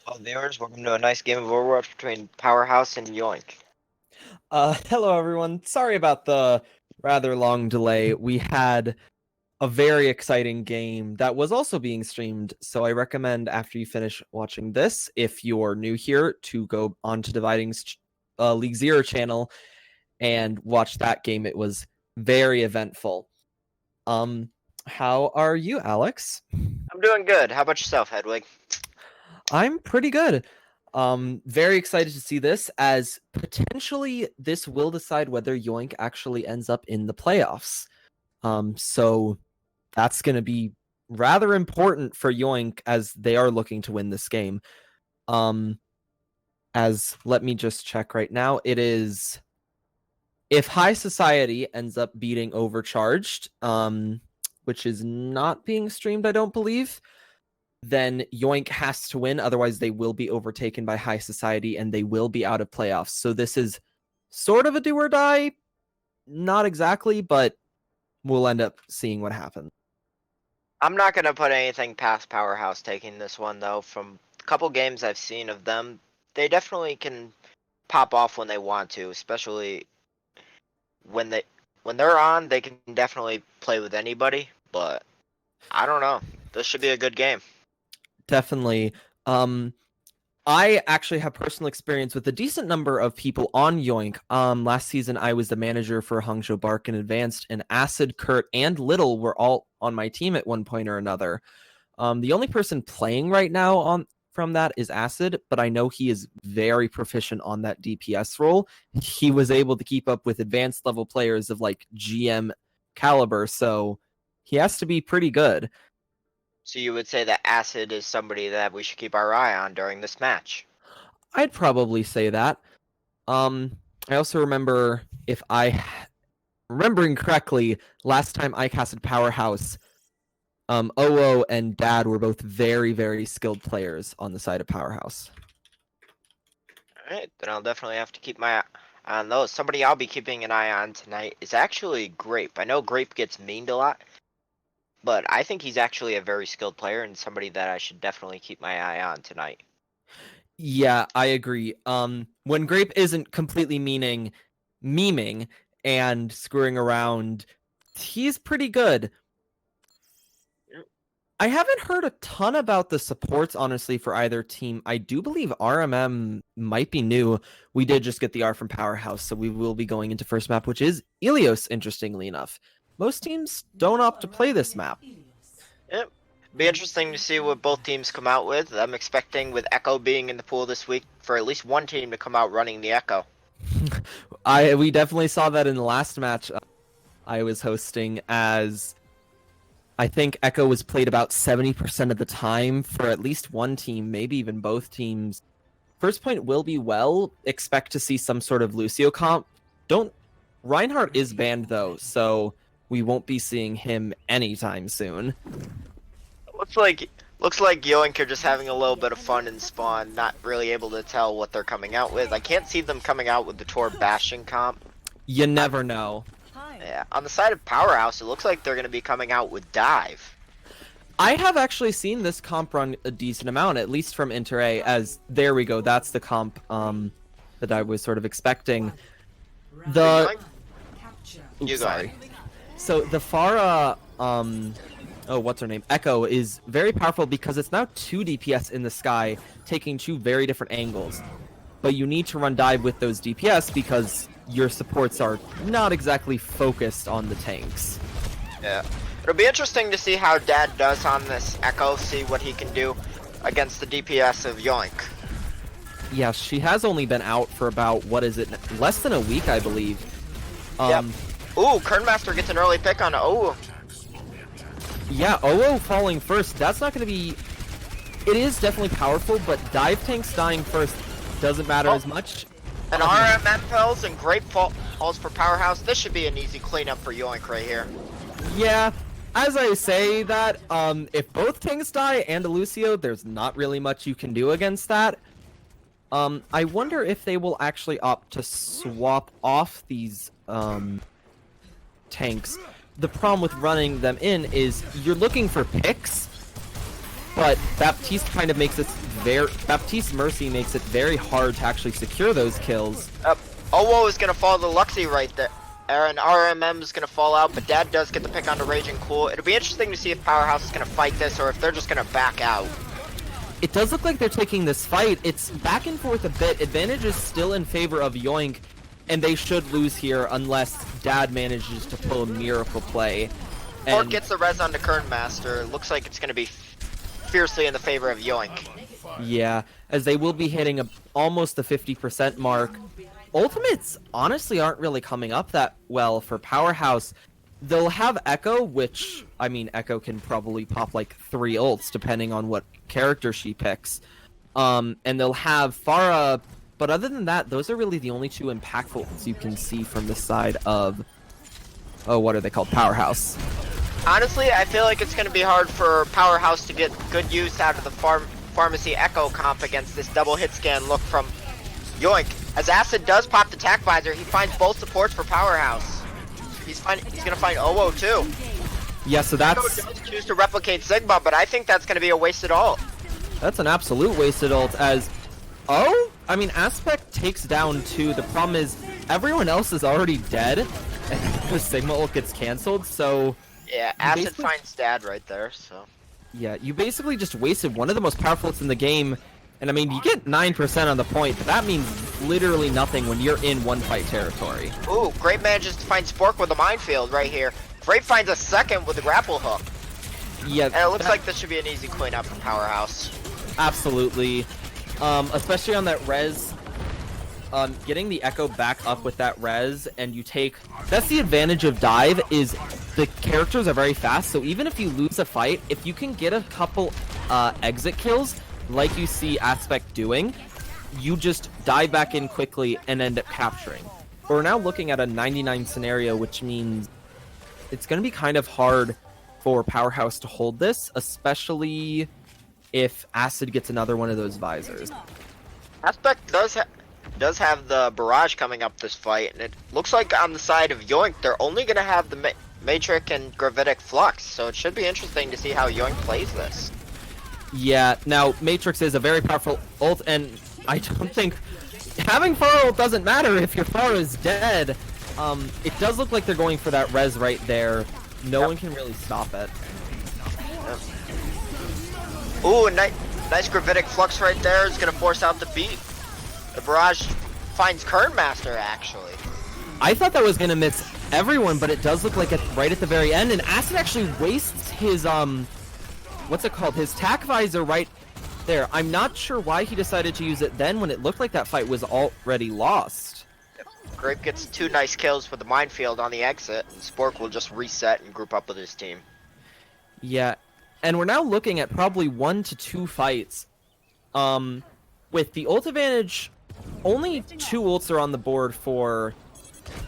Hello viewers, welcome to a nice game of Overwatch between Powerhouse and Yoink. Hello everyone. Sorry about the rather long delay. We had a very exciting game that was also being streamed, so I recommend after you finish watching this, if you're new here, to go onto Dividing's League Zero channel and watch that game. It was very eventful. How are you, Alex? I'm doing good. How about yourself, Hedwig? I'm pretty good. Very excited to see this, as potentially this will decide whether Yoink actually ends up in the playoffs. So that's going to be rather important for Yoink, as they are looking to win this game. As let me just check right now. It is, if High Society ends up beating Overcharged, which is not being streamed, I don't believe, then Yoink has to win. Otherwise, they will be overtaken by High Society and they will be out of playoffs. So this is sort of a do or die. Not exactly, but we'll end up seeing what happens. I'm not going to put anything past Powerhouse taking this one, though. From a couple games I've seen of them, they definitely can pop off when they want to, especially when they're on, they can definitely play with anybody, but I don't know. This should be a good game. Definitely. I actually have personal experience with a decent number of people on Yoink. Last season, I was the manager for Hangzhou Bark and Advanced, and Acid, Kurt, and Little were all on my team at one point or another. The only person playing right now from that is Acid, but I know he is very proficient on that DPS role. He was able to keep up with advanced level players of like GM caliber, so he has to be pretty good. So you would say that Acid is somebody that we should keep our eye on during this match? I'd probably say that. I also remember, if I remembering correctly, last time I casted Powerhouse, OO and Dad were both very, very skilled players on the side of Powerhouse. Alright, then I'll definitely have to keep my eye on those. Somebody I'll be keeping an eye on tonight is actually Grape. I know Grape gets memed a lot, but I think he's actually a very skilled player and somebody that I should definitely keep my eye on tonight. Yeah, I agree. When Grape isn't completely memeing and screwing around, he's pretty good. I haven't heard a ton about the supports, honestly, for either team. I do believe RMM might be new. We did just get the R from Powerhouse, so we will be going into first map, which is Ilios, interestingly enough. Most teams don't opt to play this map. Yep. Be interesting to see what both teams come out with. I'm expecting, with Echo being in the pool this week, for at least one team to come out running the Echo. We definitely saw that in the last match I was hosting, as I think Echo was played about 70% of the time for at least one team, maybe even both teams. First point will be well. Expect to see some sort of Lucio comp. Reinhardt is banned though, so we won't be seeing him anytime soon. Looks like Yoink are just having a little bit of fun in spawn, not really able to tell what they're coming out with. I can't see them coming out with the Tor Bastion comp. You never know. Yeah, on the side of Powerhouse, it looks like they're going to be coming out with Dive. I have actually seen this comp run a decent amount, at least from Inter A, as there we go, that's the comp that I was sort of expecting. Sorry. So the Pharah, what's her name? Echo is very powerful because it's now 2 DPS in the sky, taking 2 very different angles. But you need to run dive with those DPS because your supports are not exactly focused on the tanks. Yeah. It'll be interesting to see how Dad does on this Echo, see what he can do against the DPS of Yoink. Yeah, she has only been out for about, what is it, less than a week, I believe. Yep. Ooh, Kernmaster gets an early pick on OO. Yeah, OO falling first, that's not going to be... It is definitely powerful, but dive tanks dying first doesn't matter as much. And RMM falls and Grape falls for Powerhouse. This should be an easy cleanup for Yoink right here. Yeah, as I say that, if both tanks die and a Lucio, there's not really much you can do against that. I wonder if they will actually opt to swap off these tanks. The problem with running them in is you're looking for picks, but Baptiste kind of makes it Baptiste Mercy makes it very hard to actually secure those kills. Owo is gonna fall to Luxie right there. And RMM is gonna fall out, but Dad does get the pick on the Raging Cool. It'll be interesting to see if Powerhouse is gonna fight this or if they're just gonna back out. It does look like they're taking this fight. It's back and forth a bit. Advantage is still in favor of Yoink, and they should lose here unless Dad manages to pull a miracle play. Or gets the res on the Kern Master. Looks like it's gonna be fiercely in the favor of Yoink. Yeah, as they will be hitting almost the 50% mark. Ultimates honestly aren't really coming up that well for Powerhouse. They'll have Echo, which, I mean, Echo can probably pop like 3 ults depending on what character she picks. And they'll have Pharah, but other than that, those are really the only 2 impactful ults you can see from the side of, oh, what are they called? Powerhouse. Honestly, I feel like it's going to be hard for Powerhouse to get good use out of the Pharmacy Echo comp against this double hit scan look from Yoink. As Acid does pop the Tac Visor, he finds both supports for Powerhouse. He's gonna find Owo too. Yeah, so that's... Echo does choose to replicate Sigma, but I think that's gonna be a wasted ult. That's an absolute wasted ult as... Oh? I mean, Aspect takes down 2. The problem is, everyone else is already dead, and the Sigma ult gets cancelled, so... Yeah, Acid finds Dad right there, so... Yeah, you basically just wasted one of the most powerful ults in the game. And I mean, you get 9% on the point, but that means literally nothing when you're in one-fight territory. Ooh, Grape manages to find Spork with a minefield right here. Grape finds a second with a grapple hook. Yeah, and it looks like this should be an easy cleanup for Powerhouse. Absolutely. Especially on that res. Getting the Echo back up with that res, and you take... That's the advantage of Dive, is the characters are very fast, so even if you lose a fight, if you can get a couple exit kills, like you see Aspect doing, you just dive back in quickly and end up capturing. We're now looking at a 99 scenario, which means it's going to be kind of hard for Powerhouse to hold this, especially if Acid gets another one of those visors. Aspect does have the barrage coming up this fight, and it looks like on the side of Yoink, they're only going to have the Matrix and Gravitic Flux, so it should be interesting to see how Yoink plays this. Yeah, now, Matrix is a very powerful ult, and I don't think... Having Pharah ult doesn't matter if your Pharah is dead. It does look like they're going for that res right there. No one can really stop it. Ooh, nice Gravitic Flux right there is going to force out the beat. The barrage finds Kern Master, actually. I thought that was going to miss everyone, but it does look like it's right at the very end, and Acid actually wastes his, what's it called? His Tac Visor right there. I'm not sure why he decided to use it then when it looked like that fight was already lost. Grape gets 2 nice kills with the minefield on the exit, and Spork will just reset and group up with his team. Yeah, and we're now looking at probably 1 to 2 fights. With the ult advantage, only 2 ults are on the board for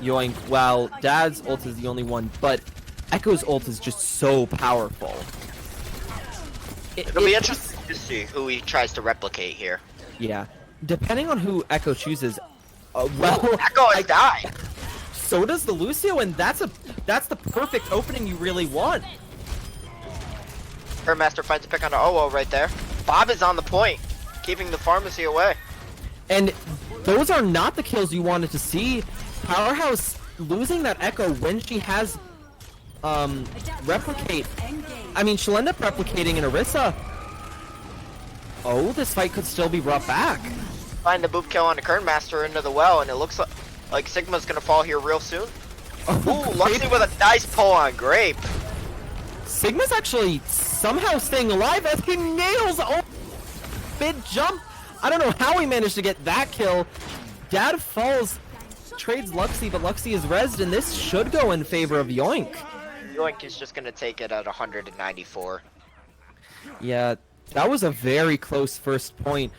Yoink, while Dad's ult is the only one, but Echo's ult is just so powerful. It'll be interesting to see who he tries to replicate here. Yeah, depending on who Echo chooses, well, Echo has died. So does the Lucio, and that's the perfect opening you really want. Her Master finds a pick on the OO right there. Bob is on the point, keeping the pharmacy away. And those are not the kills you wanted to see. Powerhouse losing that Echo when she has replicate. I mean, she'll end up replicating in Orisa. Oh, this fight could still be brought back. Find the boop kill on the Kern Master into the well, and it looks like Sigma's gonna fall here real soon. Oh, ooh, Luxie with a nice pull on Grape. Sigma's actually somehow staying alive as he nails mid jump. I don't know how he managed to get that kill. Dad falls, trades Luxie, but Luxie is rezzed, and this should go in favor of Yoink. Yoink is just gonna take it at 194. Yeah, that was a very close first point,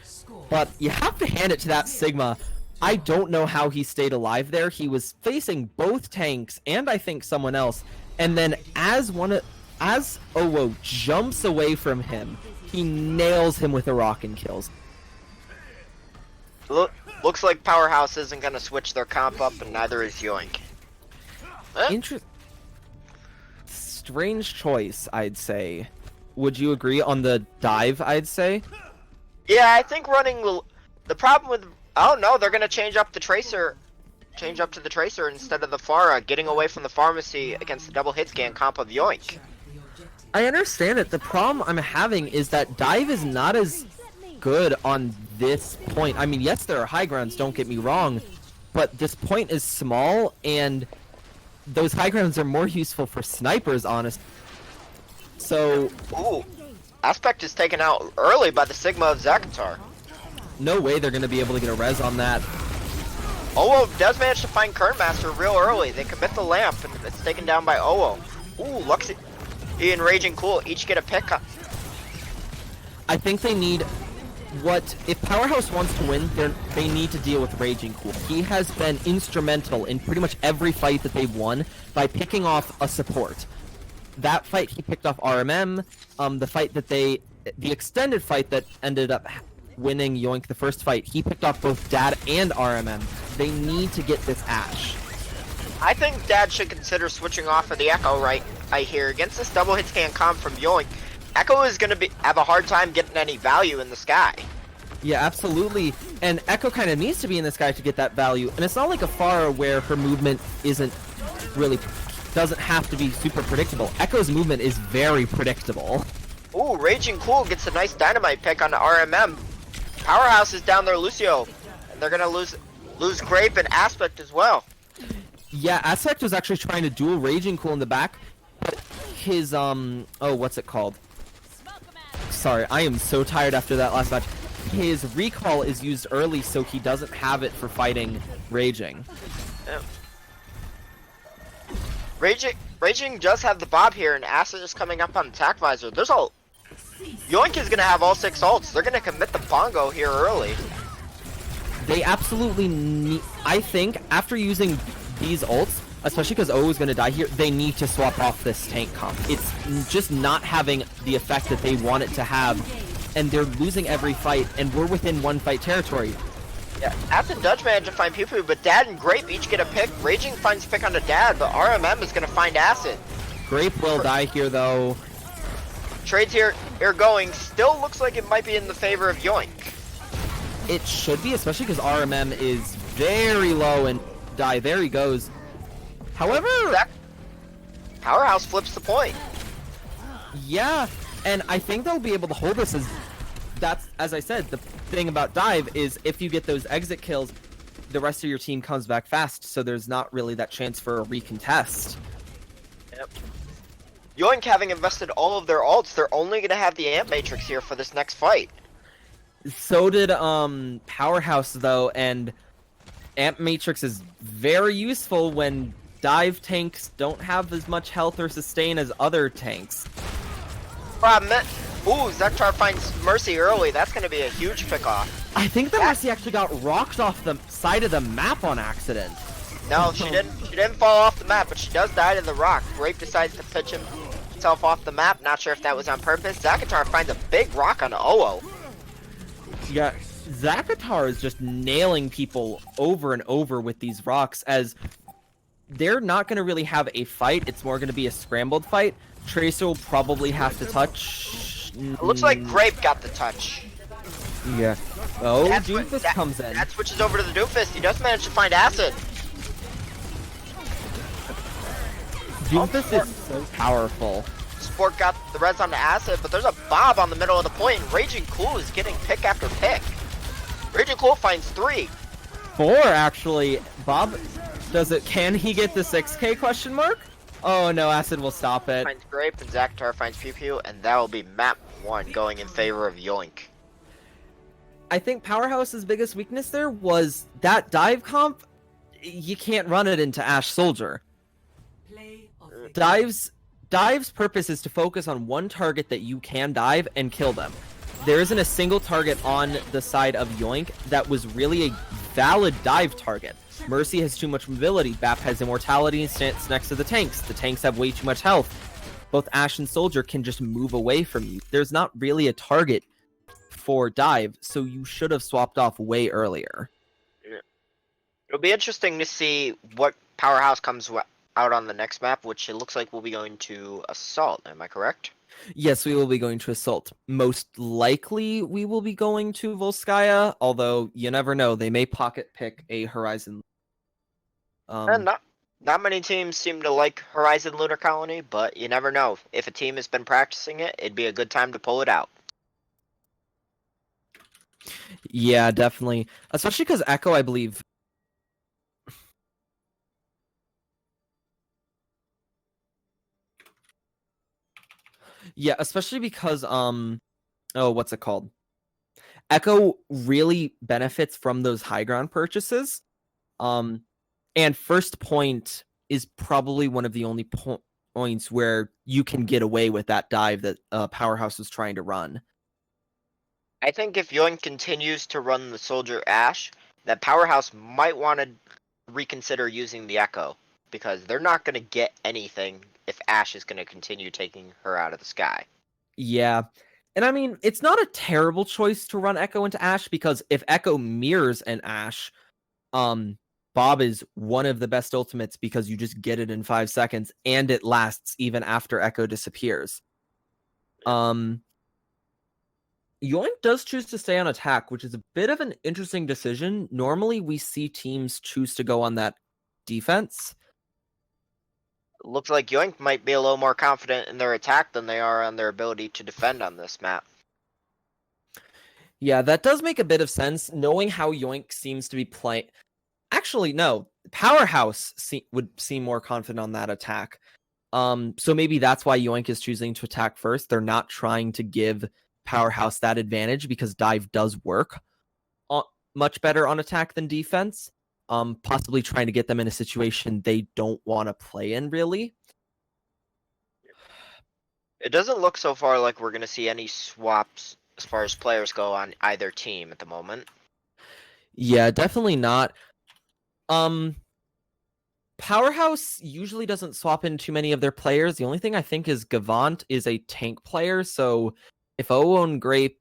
but you have to hand it to that Sigma. I don't know how he stayed alive there. He was facing both tanks and I think someone else, and then as Owo jumps away from him, he nails him with a rock and kills. Looks like Powerhouse isn't gonna switch their comp up, and neither is Yoink. Strange choice, I'd say. Would you agree on the dive, I'd say? Yeah, I think running the problem with oh no, they're gonna change up the tracer, change up to the tracer instead of the Pharah, getting away from the pharmacy against the double hit scan comp of Yoink. I understand it. The problem I'm having is that dive is not as good on this point. I mean, yes, there are high grounds, don't get me wrong, but this point is small, and those high grounds are more useful for snipers, honest. So, Ooh, Aspect is taken out early by the Sigma of Zakatar. no way they're going to be able to get a res on that. Owo does manage to find Current Master real early. They commit the lamp, and it's taken down by Owo. Ooh, Luxie and Raging Cool each get a pick up. I think they need if Powerhouse wants to win, they need to deal with Raging Cool. He has been instrumental in pretty much every fight that they've won by picking off a support. That fight he picked off RMM. The extended fight that ended up winning Yoink the first fight, he picked off both Dad and RMM. They need to get this Ashe. I think Dad should consider switching off of the Echo right here against this double hit scan comp from Yoink. Echo is gonna have a hard time getting any value in the sky. Yeah, absolutely. And Echo kind of needs to be in the sky to get that value. And it's not like a Pharah where her movement doesn't have to be super predictable. Echo's movement is very predictable. Ooh, Raging Cool gets a nice dynamite pick on the RMM. Powerhouse is down there, Lucio, and they're gonna lose Grape and Aspect as well. Yeah, Aspect was actually trying to duel Raging Cool in the back, but his what's it called? Sorry, I am so tired after that last match. His recall is used early, so he doesn't have it for fighting Raging. Yeah. Raging does have the Bob here, and Acid is coming up on Attack Visor. Yoink is gonna have all 6 ults. They're gonna commit the Bongo here early. They absolutely need. I think after using these ults, especially because O is going to die here, they need to swap off this tank comp. It's just not having the effect that they want it to have, and they're losing every fight, and we're within 1 fight territory. Yeah, Acid does manage to find Pew Pew, but Dad and Grape each get a pick. Raging finds a pick on the Dad, but RMM is going to find Acid. Grape will die here, though. Trades here going. Still looks like it might be in the favor of Yoink. It should be, especially because RMM is very low and die. There he goes. However, Powerhouse flips the point. Yeah, and I think they'll be able to hold this as I said, the thing about dive is if you get those exit kills, the rest of your team comes back fast, so there's not really that chance for a recontest. Yep. Yoink having invested all of their ults, they're only going to have the Amp Matrix here for this next fight. So did Powerhouse though, and Amp Matrix is very useful when dive tanks don't have as much health or sustain as other tanks. Ooh, Zektar finds Mercy early. That's going to be a huge pick-off. I think the Mercy actually got rocked off the side of the map on accident. No, she didn't fall off the map, but she does die to the rock. Grape decides to pitch himself off the map. Not sure if that was on purpose. Zakatar finds a big rock on Oo. Yeah, Zakatar is just nailing people over and over with these rocks, as they're not going to really have a fight. It's more going to be a scrambled fight. Tracer will probably have to touch. It looks like Grape got the touch. Yeah. Oh, Doomfist comes in. That switches over to the Doomfist. He does manage to find Acid. Doomfist is so powerful. Sport got the res on the Acid, but there's a Bob on the middle of the point, and Raging Cool is getting pick after pick. Raging Cool finds 3. 4, actually. Bob, can he get the 6k question mark? Oh no, Acid will stop it. Finds Grape, and Zakatar finds Pew Pew, and that will be map 1 going in favor of Yoink. I think Powerhouse's biggest weakness there was that dive comp. You can't run it into Ashe Soldier. Dive's purpose is to focus on one target that you can dive and kill them. There isn't a single target on the side of Yoink that was really a valid dive target. Mercy has too much mobility. Bap has immortality and stands next to the tanks. The tanks have way too much health. Both Ashe and Soldier can just move away from you. There's not really a target for dive, so you should have swapped off way earlier. Yeah. It'll be interesting to see what Powerhouse comes out on the next map, which it looks like we'll be going to Assault. Am I correct? Yes, we will be going to Assault. Most likely, we will be going to Volskaya, although you never know. They may pocket pick a Horizon. And Um, not many teams seem to like Horizon Lunar Colony, but you never know. If a team has been practicing it, it'd be a good time to pull it out. yeah, definitely. Especially because Echo, I believe. Yeah, especially because oh, what's it called? Echo really benefits from those high ground purchases. Um, and First Point is probably one of the only points where you can get away with that dive that Powerhouse was trying to run. I think if Yoink continues to run the Soldier Ash, that Powerhouse might want to reconsider using the Echo, because they're not going to get anything if Ash is going to continue taking her out of the sky. Yeah. And I mean, it's not a terrible choice to run Echo into Ash because if Echo mirrors an Ash, um, Bob is one of the best ultimates because you just get it in 5 seconds and it lasts even after Echo disappears. Um, Yoink does choose to stay on attack, which is a bit of an interesting decision. Normally, we see teams choose to go on that defense. Looks like Yoink might be a little more confident in their attack than they are on their ability to defend on this map. Yeah, that does make a bit of sense, knowing how Yoink seems to be playing. Actually, no. Powerhouse would seem more confident on that attack. So maybe that's why Yoink is choosing to attack first. They're not trying to give Powerhouse that advantage because dive does work much better on attack than defense. Possibly trying to get them in a situation they don't want to play in, really. It doesn't look so far like we're going to see any swaps as far as players go on either team at the moment. Yeah, definitely not. Um, Powerhouse usually doesn't swap in too many of their players. The only thing I think is Gavant is a tank player, so if OO and Grapes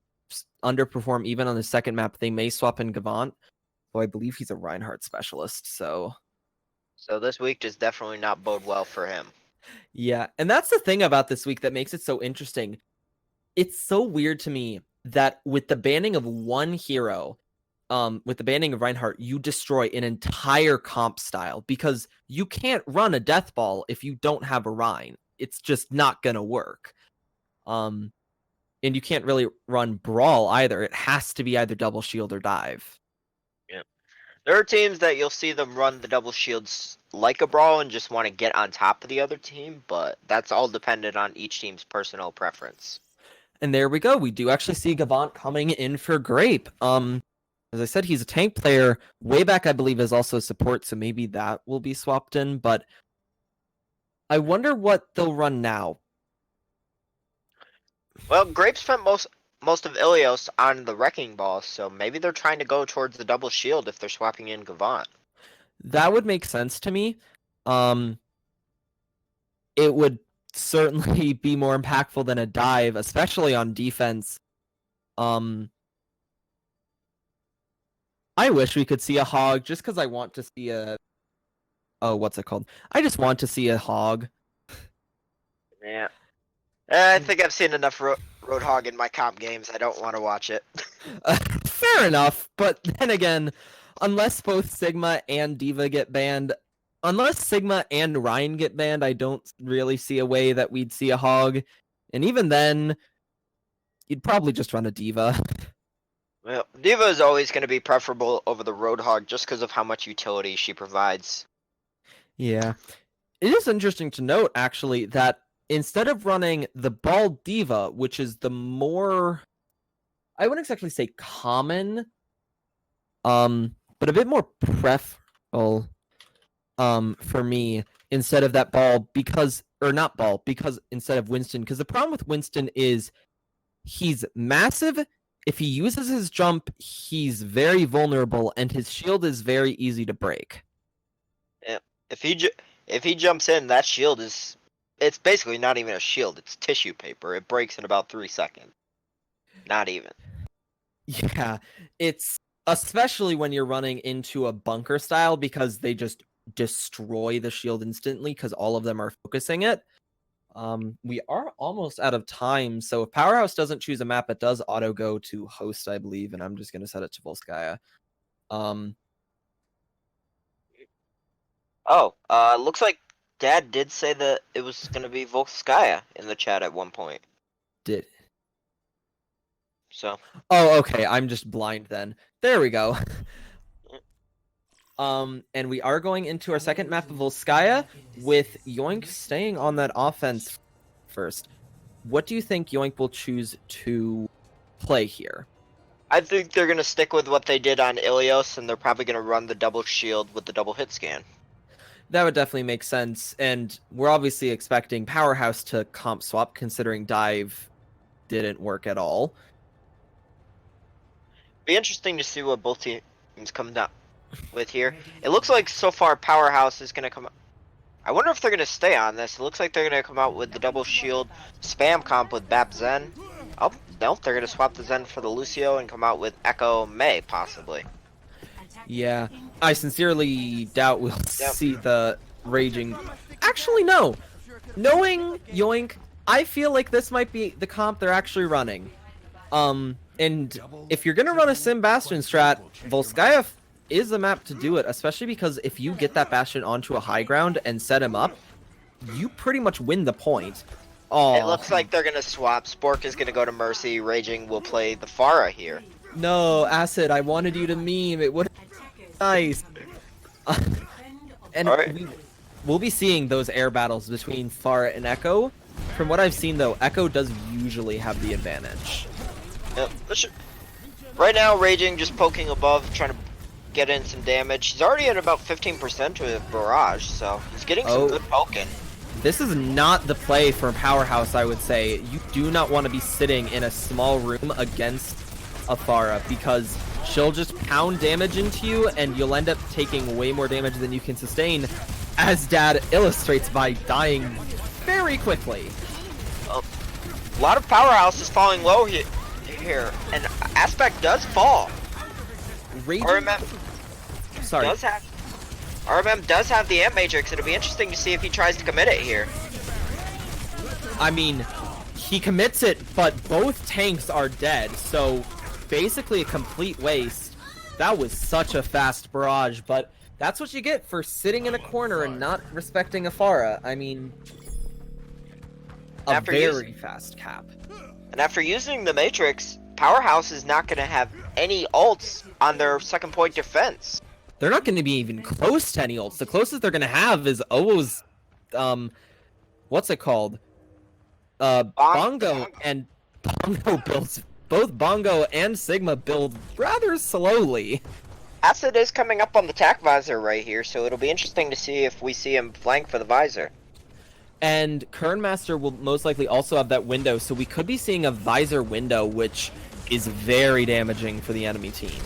underperform even on the second map, they may swap in Gavant. Though I believe he's a Reinhardt specialist, so So this week does definitely not bode well for him. yeah. And that's the thing about this week that makes it so interesting. It's so weird to me that with the banning of one hero, with the banning of Reinhardt, you destroy an entire comp style because you can't run a death ball if you don't have a Rein. It's just not gonna work. And you can't really run Brawl either. It has to be either double shield or dive. Yeah. There are teams that you'll see them run the double shields like a brawl and just want to get on top of the other team, but that's all dependent on each team's personal preference. And there we go. We do actually see Gavant coming in for Grape. As I said, he's a tank player. Wayback, I believe, is also support, so maybe that will be swapped in. But I wonder what they'll run now. Well, Grape spent most of Ilios on the Wrecking Ball, so maybe they're trying to go towards the double shield if they're swapping in Gavant. That would make sense to me. Um, it would certainly be more impactful than a dive, especially on defense. Um, I wish we could see a hog just because I want to see a. Oh, what's it called? I just want to see a hog. Yeah. I think I've seen enough Roadhog in my comp games. I don't want to watch it. Fair enough, but then again, unless both Sigma and Diva get banned, unless Sigma and Ryan get banned, I don't really see a way that we'd see a hog. And even then, you'd probably just run a Diva. Well, Diva is always going to be preferable over the Roadhog just because of how much utility she provides. Yeah. It is interesting to note, actually, that instead of running the Bald Diva, which is the more, I wouldn't exactly say common, but a bit more preferable for me instead of that ball because or not ball because instead of Winston because the problem with Winston is he's massive. If he uses his jump, he's very vulnerable and his shield is very easy to break. Yeah. If he jumps in, that shield is it's basically not even a shield. It's tissue paper. It breaks in about 3 seconds. Not even. Yeah, it's especially when you're running into a bunker style because they just destroy the shield instantly because all of them are focusing it. We are almost out of time, so if Powerhouse doesn't choose a map, it does auto go to host, I believe, and I'm just gonna set it to Volskaya. Um, Oh, looks like Dad did say that it was gonna be Volskaya in the chat at one point. did So, Oh, okay, I'm just blind then. There we go. And we are going into our second map of Volskaya with Yoink staying on that offense first. What do you think Yoink will choose to play here? I think they're gonna stick with what they did on Ilios, and they're probably gonna run the double shield with the double hit scan. That would definitely make sense, and we're obviously expecting Powerhouse to comp swap, considering Dive didn't work at all. Be interesting to see what both teams come down with here. It looks like so far Powerhouse is gonna come. I wonder if they're gonna stay on this. It looks like they're gonna come out with the double shield spam comp with Bap Zen. Oh, no, they're gonna swap the Zen for the Lucio and come out with Echo May, possibly. Yeah, I sincerely doubt we'll see the raging. Actually, no. Knowing Yoink, I feel like this might be the comp they're actually running. And if you're gonna run a Sim Bastion strat, Volskaya is the map to do it, especially because if you get that Bastion onto a high ground and set him up, you pretty much win the point. Oh, It looks like they're gonna swap. Spork is gonna go to Mercy. Raging will play the Pharah here. no, Acid, I wanted you to meme. It would have been nice. And Alright. we'll be seeing those air battles between Pharah and Echo. From what I've seen, though, Echo does usually have the advantage. Yep. Right now, Raging just poking above, trying to get in some damage. He's already at about 15% to a barrage, so he's getting some good poking. This is not the play for Powerhouse, I would say. You do not want to be sitting in a small room against a Pharah, because she'll just pound damage into you, and you'll end up taking way more damage than you can sustain, as Dad illustrates by dying very quickly. A lot of Powerhouse is falling low here, and Aspect does fall. RMM Sorry. RMM does have the Amp Matrix. It'll be interesting to see if he tries to commit it here. I mean, he commits it, but both tanks are dead, so basically a complete waste. That was such a fast barrage, but that's what you get for sitting in a corner and not respecting a Pharah. I mean, a very fast cap. And after using the Matrix, Powerhouse is not going to have any ults on their second point defense. They're not going to be even close to any ults. The closest they're going to have is O's, what's it called? Bongo and Bongo builds, both Bongo and Sigma build rather slowly. Acid is coming up on the tack visor right here, so it'll be interesting to see if we see him flank for the visor. And Kernmaster will most likely also have that window, so we could be seeing a visor window, which is very damaging for the enemy team.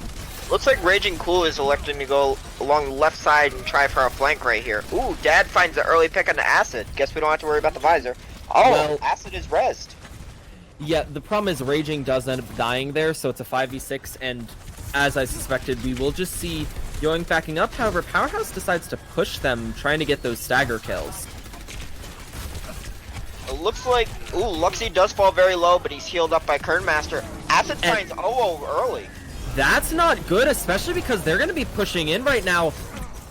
Looks like Raging Cool is electing to go along the left side and try for a flank right here. Ooh, Dad finds the early pick on the Acid. Guess we don't have to worry about the visor. Oh, well, Acid is rezzed. Yeah, the problem is Raging does end up dying there, so it's a 5v6, and as I suspected, we will just see Yoink backing up. However, Powerhouse decides to push them, trying to get those stagger kills. It looks like, ooh, Luxie does fall very low, but he's healed up by Kernmaster. Acid finds OO early. That's not good, especially because they're going to be pushing in right now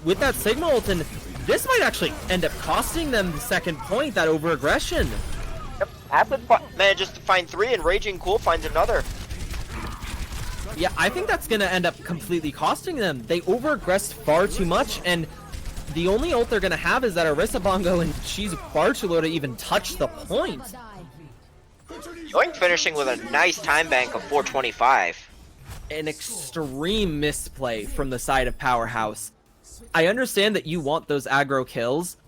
with that Sigma ult, and this might actually end up costing them the second point, that over-aggression. Yep, Acid manages to find 3, and Raging Cool finds another. Yeah, I think that's going to end up completely costing them. They over-aggressed far too much, and the only ult they're going to have is that Orisa Bongo, and she's far too low to even touch the point. Yoink finishing with a nice time bank of 425. An extreme misplay from the side of Powerhouse. I understand that you want those aggro kills,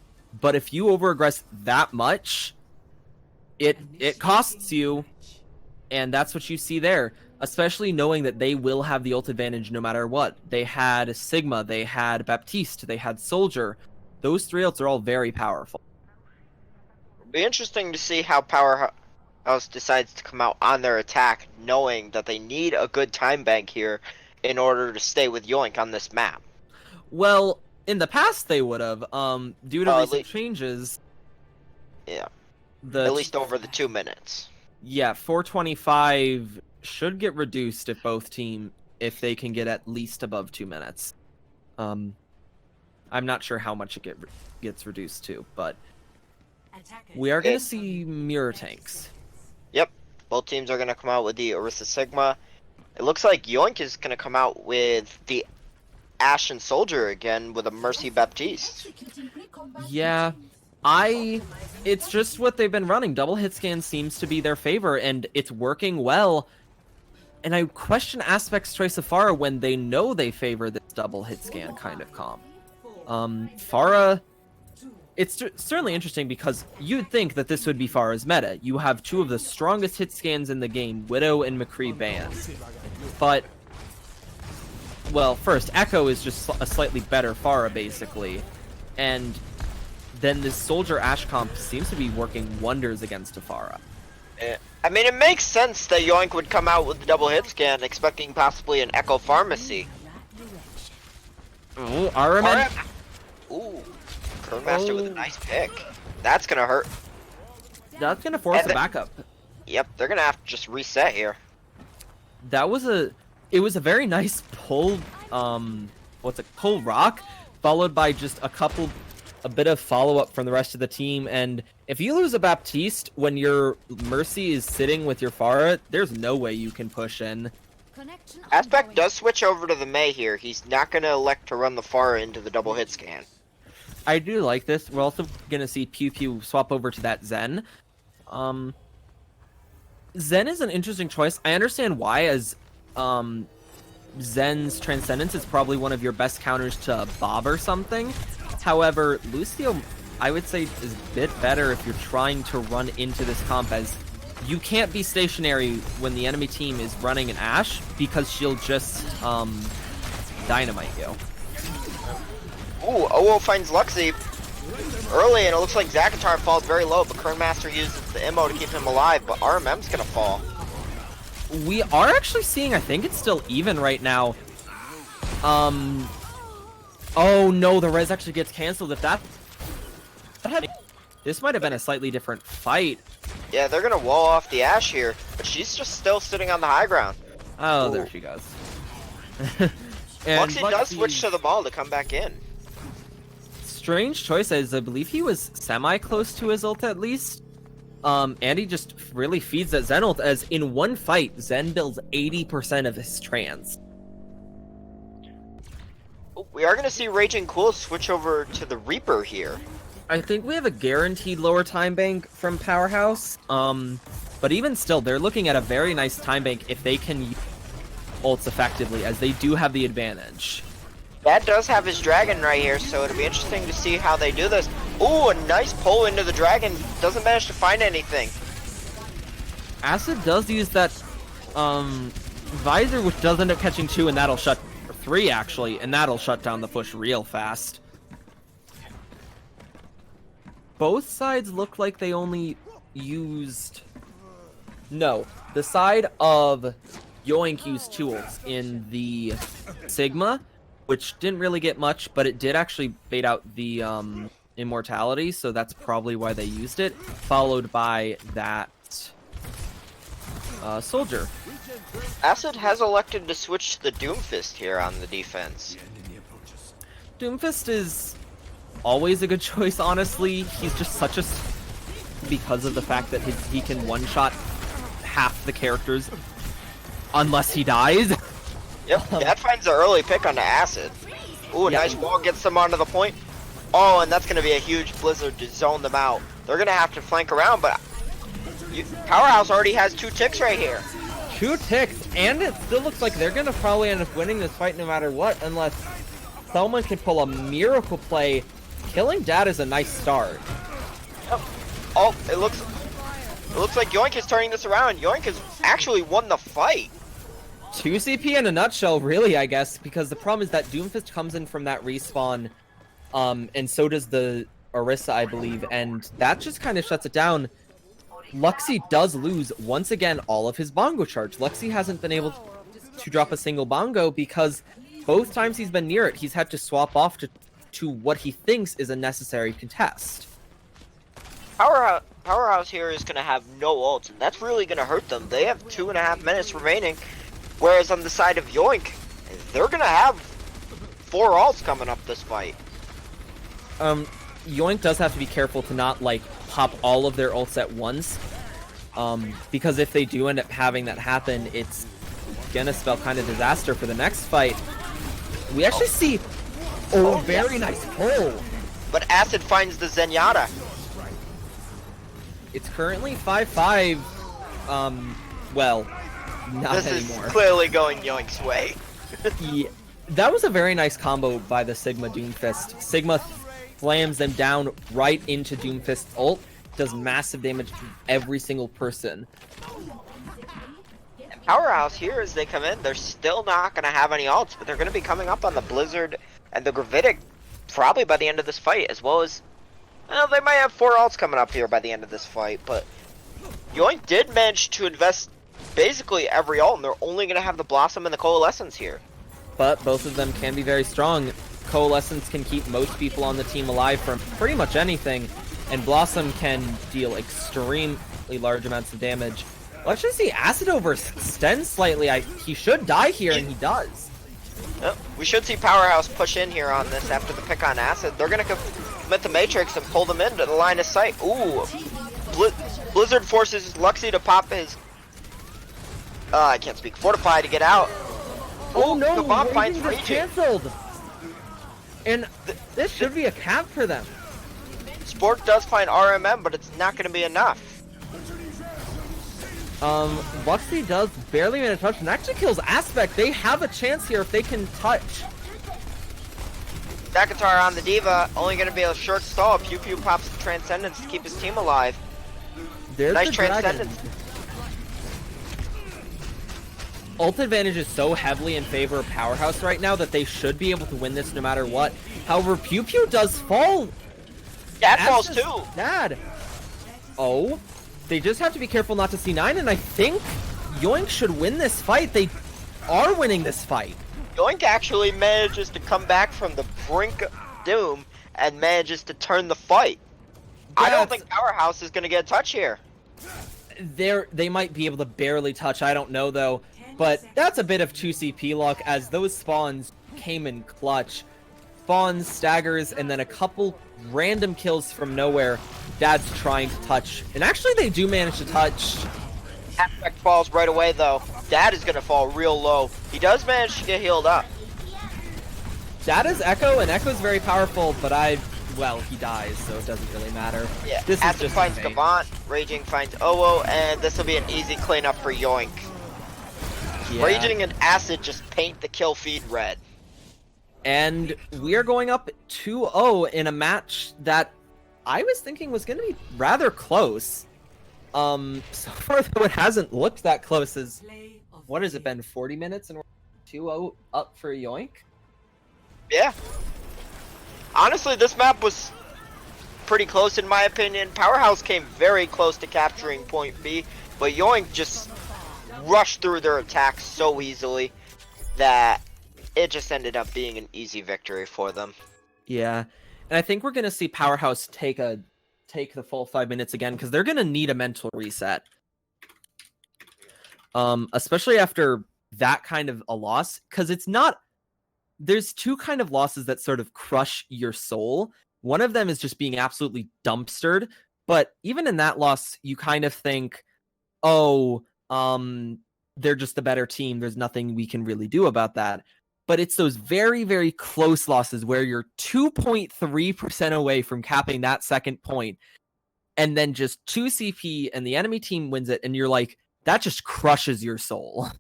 but if you over-aggress that much, it costs you, and that's what you see there. Especially knowing that they will have the ult advantage no matter what. They had Sigma, they had Baptiste, they had Soldier. Those 3 ults are all very powerful. It'll be interesting to see how Powerhouse decides to come out on their attack, knowing that they need a good time bank here in order to stay with Yoink on this map. Well, in the past they would have, due to recent changes. Yeah. At least over the 2 minutes. Yeah, 425 should get reduced if they can get at least above 2 minutes. I'm not sure how much it gets reduced to, but we are going to see mirror tanks. Yep, both teams are going to come out with the Orisa Sigma. It looks like Yoink is going to come out with the Ashen Soldier again with a Mercy Baptiste. Yeah, it's just what they've been running. Double hit scan seems to be their favor, and it's working well. And I question Aspect's choice of Pharah when they know they favor this double hit scan kind of comp. Pharah, it's certainly interesting because you'd think that this would be Pharah's meta. You have two of the strongest hit scans in the game, Widow and McCree banned. But, well, first, Echo is just a slightly better Pharah, basically. And then this Soldier Ash comp seems to be working wonders against a Pharah. I mean, it makes sense that Yoink would come out with the double hit scan, expecting possibly an Echo Pharmacy. Ooh, Araman. Ooh, Kernmaster with a nice pick. That's gonna hurt. That's gonna force a backup. Yep, they're gonna have to just reset here. It was a very nice pull, pull rock, followed by just a bit of follow-up from the rest of the team, and if you lose a Baptiste when your Mercy is sitting with your Pharah, there's no way you can push in. Aspect does switch over to the Mei here. He's not going to elect to run the Pharah into the double hit scan. I do like this. We're also going to see Pew Pew swap over to that Zen. Zen is an interesting choice. I understand why, as Zen's Transcendence is probably one of your best counters to Bob or something. However, Lucio, I would say, is a bit better if you're trying to run into this comp, as you can't be stationary when the enemy team is running an Ashe, because she'll just dynamite you. Ooh, OO finds Luxie early, and it looks like Zakatar falls very low, but Kernmaster uses the MO to keep him alive, but RMM's gonna fall. We are actually seeing, I think it's still even right now. Oh no, the res actually gets canceled. If this might have been a slightly different fight. Yeah, they're gonna wall off the Ashe here, but she's just still sitting on the high ground. Oh, Ooh. there she goes. Luxie does switch to the ball to come back in. Strange choice, as I believe he was semi-close to his ult at least. And he just really feeds that Zen ult, as in one fight, Zen builds 80% of his trans. We are going to see Raging Cool switch over to the Reaper here. I think we have a guaranteed lower time bank from Powerhouse. But even still, they're looking at a very nice time bank if they can use ults effectively, as they do have the advantage. That does have his dragon right here, so it'll be interesting to see how they do this. Ooh, a nice pull into the dragon. Doesn't manage to find anything. Acid does use that visor, which does end up catching 2, and that'll shut 3 actually, and that'll shut down the push real fast. Both sides look like they only used... No, the side of Yoink used 2 ults in the Sigma, which didn't really get much, but it did actually bait out the Immortality, so that's probably why they used it, followed by that Soldier. Acid has elected to switch to the Doomfist here on the defense. Doomfist is always a good choice, honestly. He's just such a... because of the fact that he can one-shot half the characters unless he dies. Yep, that finds an early pick on the Acid. Ooh, nice wall gets them onto the point. Oh, and that's going to be a huge blizzard to zone them out. They're going to have to flank around, but Powerhouse already has 2 ticks right here. 2 ticks, and it still looks like they're going to probably end up winning this fight no matter what, unless someone can pull a miracle play. Killing Dad is a nice start. Oh, it looks like Yoink is turning this around. Yoink has actually won the fight. 2 CP in a nutshell, really, I guess, because the problem is that Doomfist comes in from that respawn, and so does the Orisa, I believe, and that just kind of shuts it down. Luxie does lose, once again, all of his bongo charge. Luxie hasn't been able to drop a single bongo because both times he's been near it, he's had to swap off to what he thinks is a necessary contest. Powerhouse here is going to have no ults, and that's really going to hurt them. They have 2.5 minutes remaining, whereas on the side of Yoink, they're going to have 4 ults coming up this fight. Yoink does have to be careful to not, like, pop all of their ults at once. Because if they do end up having that happen, it's gonna spell kind of disaster for the next fight. We actually see very nice pull. But Acid finds the Zenyatta. It's currently 5-5. Well, not this anymore. This is clearly going Yoink's way. Yeah, that was a very nice combo by the Sigma Doomfist. Sigma slams them down right into Doomfist's ult. Does massive damage to every single person. And Powerhouse here, as they come in, they're still not going to have any ults, but they're going to be coming up on the Blizzard and the Gravitic probably by the end of this fight, as well as, well, they might have 4 ults coming up here by the end of this fight, but Yoink did manage to invest basically every ult, and they're only going to have the Blossom and the Coalescence here. But both of them can be very strong. Coalescence can keep most people on the team alive from pretty much anything, and Blossom can deal extremely large amounts of damage. Well, actually see Acid overextend slightly. He should die here, and he does. Yep. We should see Powerhouse push in here on this after the pick on Acid. They're going to commit the Matrix and pull them into the line of sight. Ooh. Blizzard forces Luxie to pop his... I can't speak. Fortify to get out. Oh no, the bomb finds Raging Raging. canceled. And this should be a cap for them. Sport does find RMM, but it's not going to be enough. Luxie does barely manage to touch and actually kills Aspect. They have a chance here if they can touch. Dakatar on the Diva, only going to be a short stall. Pew Pew pops the Transcendence to keep his team alive. There's nice the Transcendence. Dragon. Ult advantage is so heavily in favor of Powerhouse right now that they should be able to win this no matter what. However, Pew Pew does fall. That falls too. Bad. Oh, they just have to be careful not to C9, and I think Yoink should win this fight. They are winning this fight. Yoink actually manages to come back from the brink of doom and manages to turn the fight. I don't think Powerhouse is going to get a touch here. They might be able to barely touch. I don't know though. But that's a bit of 2 CP luck as those spawns came in clutch. Spawns, staggers, and then a couple random kills from nowhere. Dad's trying to touch. And actually they do manage to touch. Aspect falls right away though. Dad is going to fall real low. He does manage to get healed up. Dad is Echo, and Echo's very powerful, but well, he dies, so it doesn't really matter. Yeah, this Acid is just finds Gavant, Raging finds Owo, and this will be an easy cleanup for Yoink. Yeah. Raging and Acid just paint the kill feed red. And we are going up 2-0 in a match that I was thinking was going to be rather close. So far though it hasn't looked that close. What has it been, 40 minutes and we're 2-0 up for Yoink? Yeah. Honestly, this map was pretty close in my opinion. Powerhouse came very close to capturing point B, but Yoink just rushed through their attacks so easily that it just ended up being an easy victory for them. Yeah, and I think we're gonna see Powerhouse take the full 5 minutes again because they're gonna need a mental reset. Especially after that kind of a loss, because it's not. There's 2 kind of losses that sort of crush your soul. One of them is just being absolutely dumpstered, but even in that loss, you kind of think, oh, they're just a better team. There's nothing we can really do about that. But it's those very, very close losses where you're 2.3% away from capping that second point, and then just 2 CP and the enemy team wins it, and you're like, that just crushes your soul.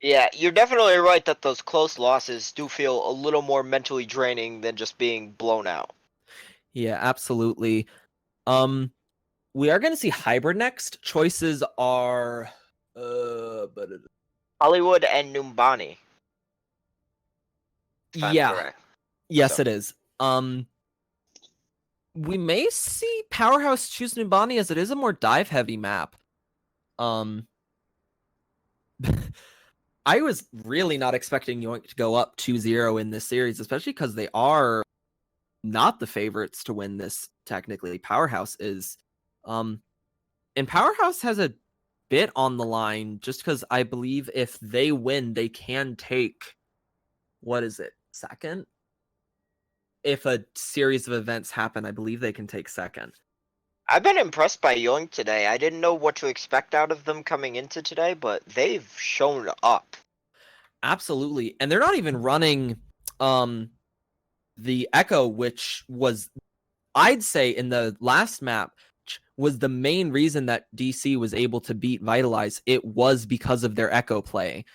Yeah, you're definitely right that those close losses do feel a little more mentally draining than just being blown out. Yeah, absolutely. We are going to see Hybrid next. Choices are Hollywood and Numbani. Yeah. Correct. Yes, So. it is. We may see Powerhouse choose Numbani as it is a more dive heavy map. I was really not expecting Yoink to go up 2-0 in this series, especially because they are not the favorites to win this technically. Powerhouse is. And Powerhouse has a bit on the line just because I believe if they win, they can take, what is it, second? If a series of events happen, I believe they can take second. I've been impressed by Yoink today. I didn't know what to expect out of them coming into today, but they've shown up. Absolutely. And they're not even running the Echo, which was, I'd say, in the last map, was the main reason that DC was able to beat Vitalize. It was because of their Echo play.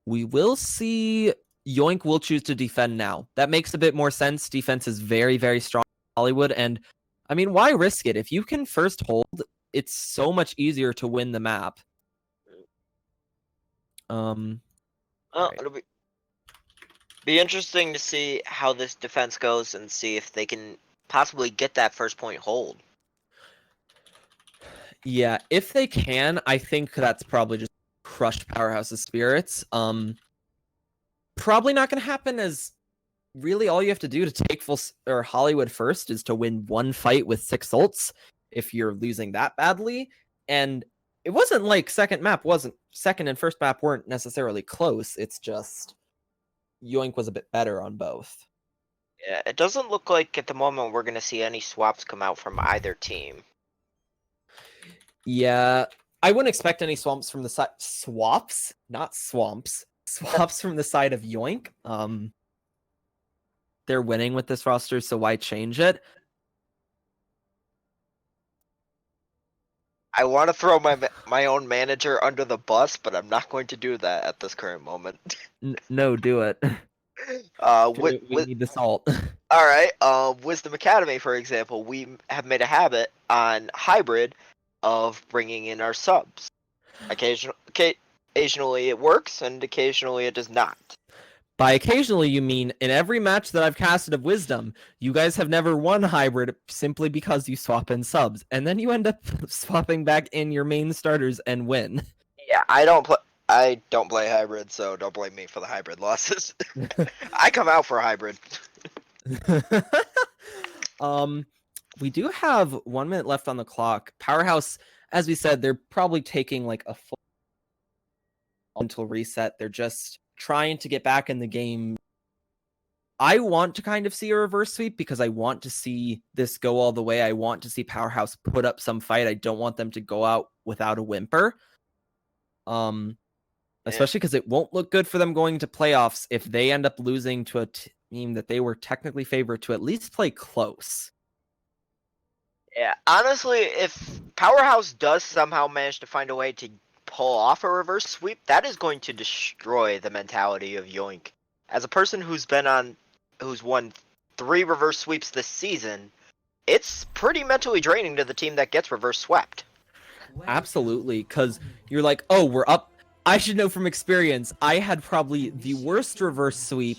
We will see Yoink will choose to defend now. That makes a bit more sense. Defense is very, very strong in Hollywood. And I mean, why risk it? If you can first hold, it's so much easier to win the map. Well, right. it'll be interesting to see how this defense goes and see if they can possibly get that first point hold. Yeah, if they can, I think that's probably just crush Powerhouse's spirits. Probably not going to happen, as really all you have to do to take full or Hollywood first is to win one fight with 6 ults if you're losing that badly. And it wasn't like second and first map weren't necessarily close. It's just Yoink was a bit better on both. Yeah, it doesn't look like at the moment we're going to see any swaps come out from either team. Yeah, I wouldn't expect any swamps from the side. Swaps, not swamps. Swaps from the side of Yoink. They're winning with this roster, so why change it? I want to throw my own manager under the bus, but I'm not going to do that at this current moment. No, do it. We need the salt. All right. Wisdom Academy, for example, we have made a habit on hybrid of bringing in our subs. Occasionally it works, and occasionally it does not. By occasionally, you mean in every match that I've casted of Wisdom, you guys have never won hybrid simply because you swap in subs, and then you end up swapping back in your main starters and win. Yeah, I don't play hybrid, so don't blame me for the hybrid losses. I come out for hybrid. We do have 1 minute left on the clock. Powerhouse, as we said, they're probably taking like a full mental reset. They're just trying to get back in the game. I want to kind of see a reverse sweep because I want to see this go all the way. I want to see Powerhouse put up some fight. I don't want them to go out without a whimper. Especially because it won't look good for them going to playoffs if they end up losing to a team that they were technically favored to at least play close. Yeah, honestly, if Powerhouse does somehow manage to find a way to pull off a reverse sweep, that is going to destroy the mentality of Yoink. As a person who's won 3 reverse sweeps this season, it's pretty mentally draining to the team that gets reverse swept. Absolutely, because you're like, oh, we're up. I should know from experience, I had probably the worst reverse sweep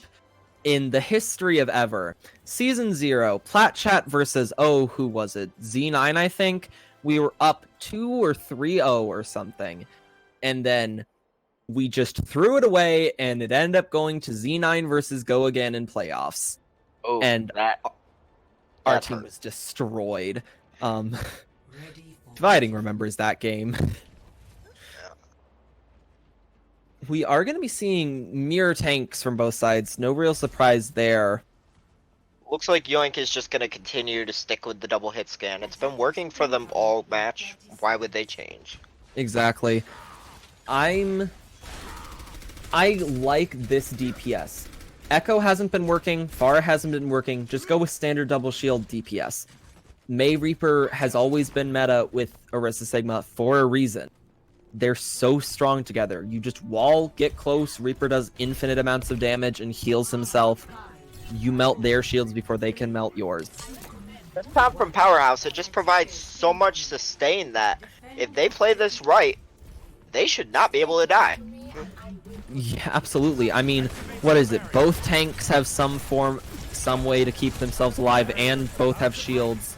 in the history of ever. Season 0, Plat Chat versus, who was it? Z9, I think. We were up 2 or 3-0 or something. And then we just threw it away, and it ended up going to Z9 versus Go Again in playoffs. Oh, and our team was destroyed. Dividing remembers that game. We are going to be seeing mirror tanks from both sides. No real surprise there. Looks like Yoink is just going to continue to stick with the double hit scan. It's been working for them all match. Why would they change? Exactly. I like this DPS. Echo hasn't been working. Pharah hasn't been working. Just go with standard double shield DPS. May Reaper has always been meta with Orisa Sigma for a reason. They're so strong together. You just wall, get close, Reaper does infinite amounts of damage and heals himself. You melt their shields before they can melt yours. This top from Powerhouse, it just provides so much sustain that if they play this right, they should not be able to die. Yeah, absolutely. I mean, what is it? Both tanks have some way to keep themselves alive, and both have shields.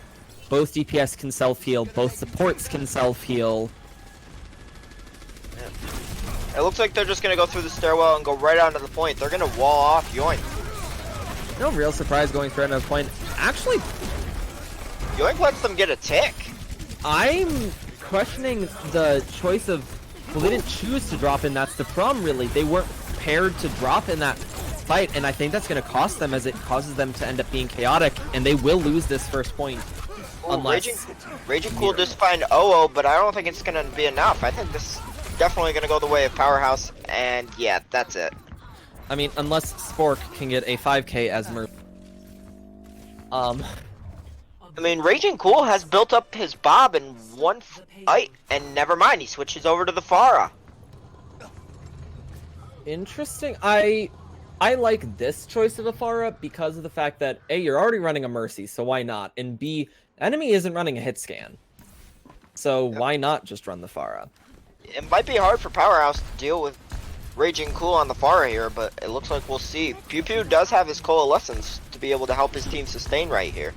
Both DPS can self-heal. Both supports can self-heal. It looks like they're just going to go through the stairwell and go right onto the point. They're going to wall off Yoink. No real surprise going through another point. Actually, Yoink lets them get a tick. I'm questioning the choice of. Well, they didn't choose to drop in. That's the problem, really. They weren't prepared to drop in that fight, and I think that's going to cost them as it causes them to end up being chaotic, and they will lose this first point. Unless Raging Cool just find OO, but I don't think it's going to be enough. I think this is definitely going to go the way of Powerhouse, and yeah, that's it. I mean, unless Spork can get a 5k as Murph. I mean, Raging Cool has built up his Bob in one fight, and never mind, he switches over to the Pharah. Interesting. I like this choice of a Pharah because of the fact that A, you're already running a Mercy, so why not? And B, enemy isn't running a hit scan. So why not just run the Pharah? It might be hard for Powerhouse to deal with Raging Cool on the Pharah here, but it looks like we'll see. Pew Pew does have his Coalescence to be able to help his team sustain right here.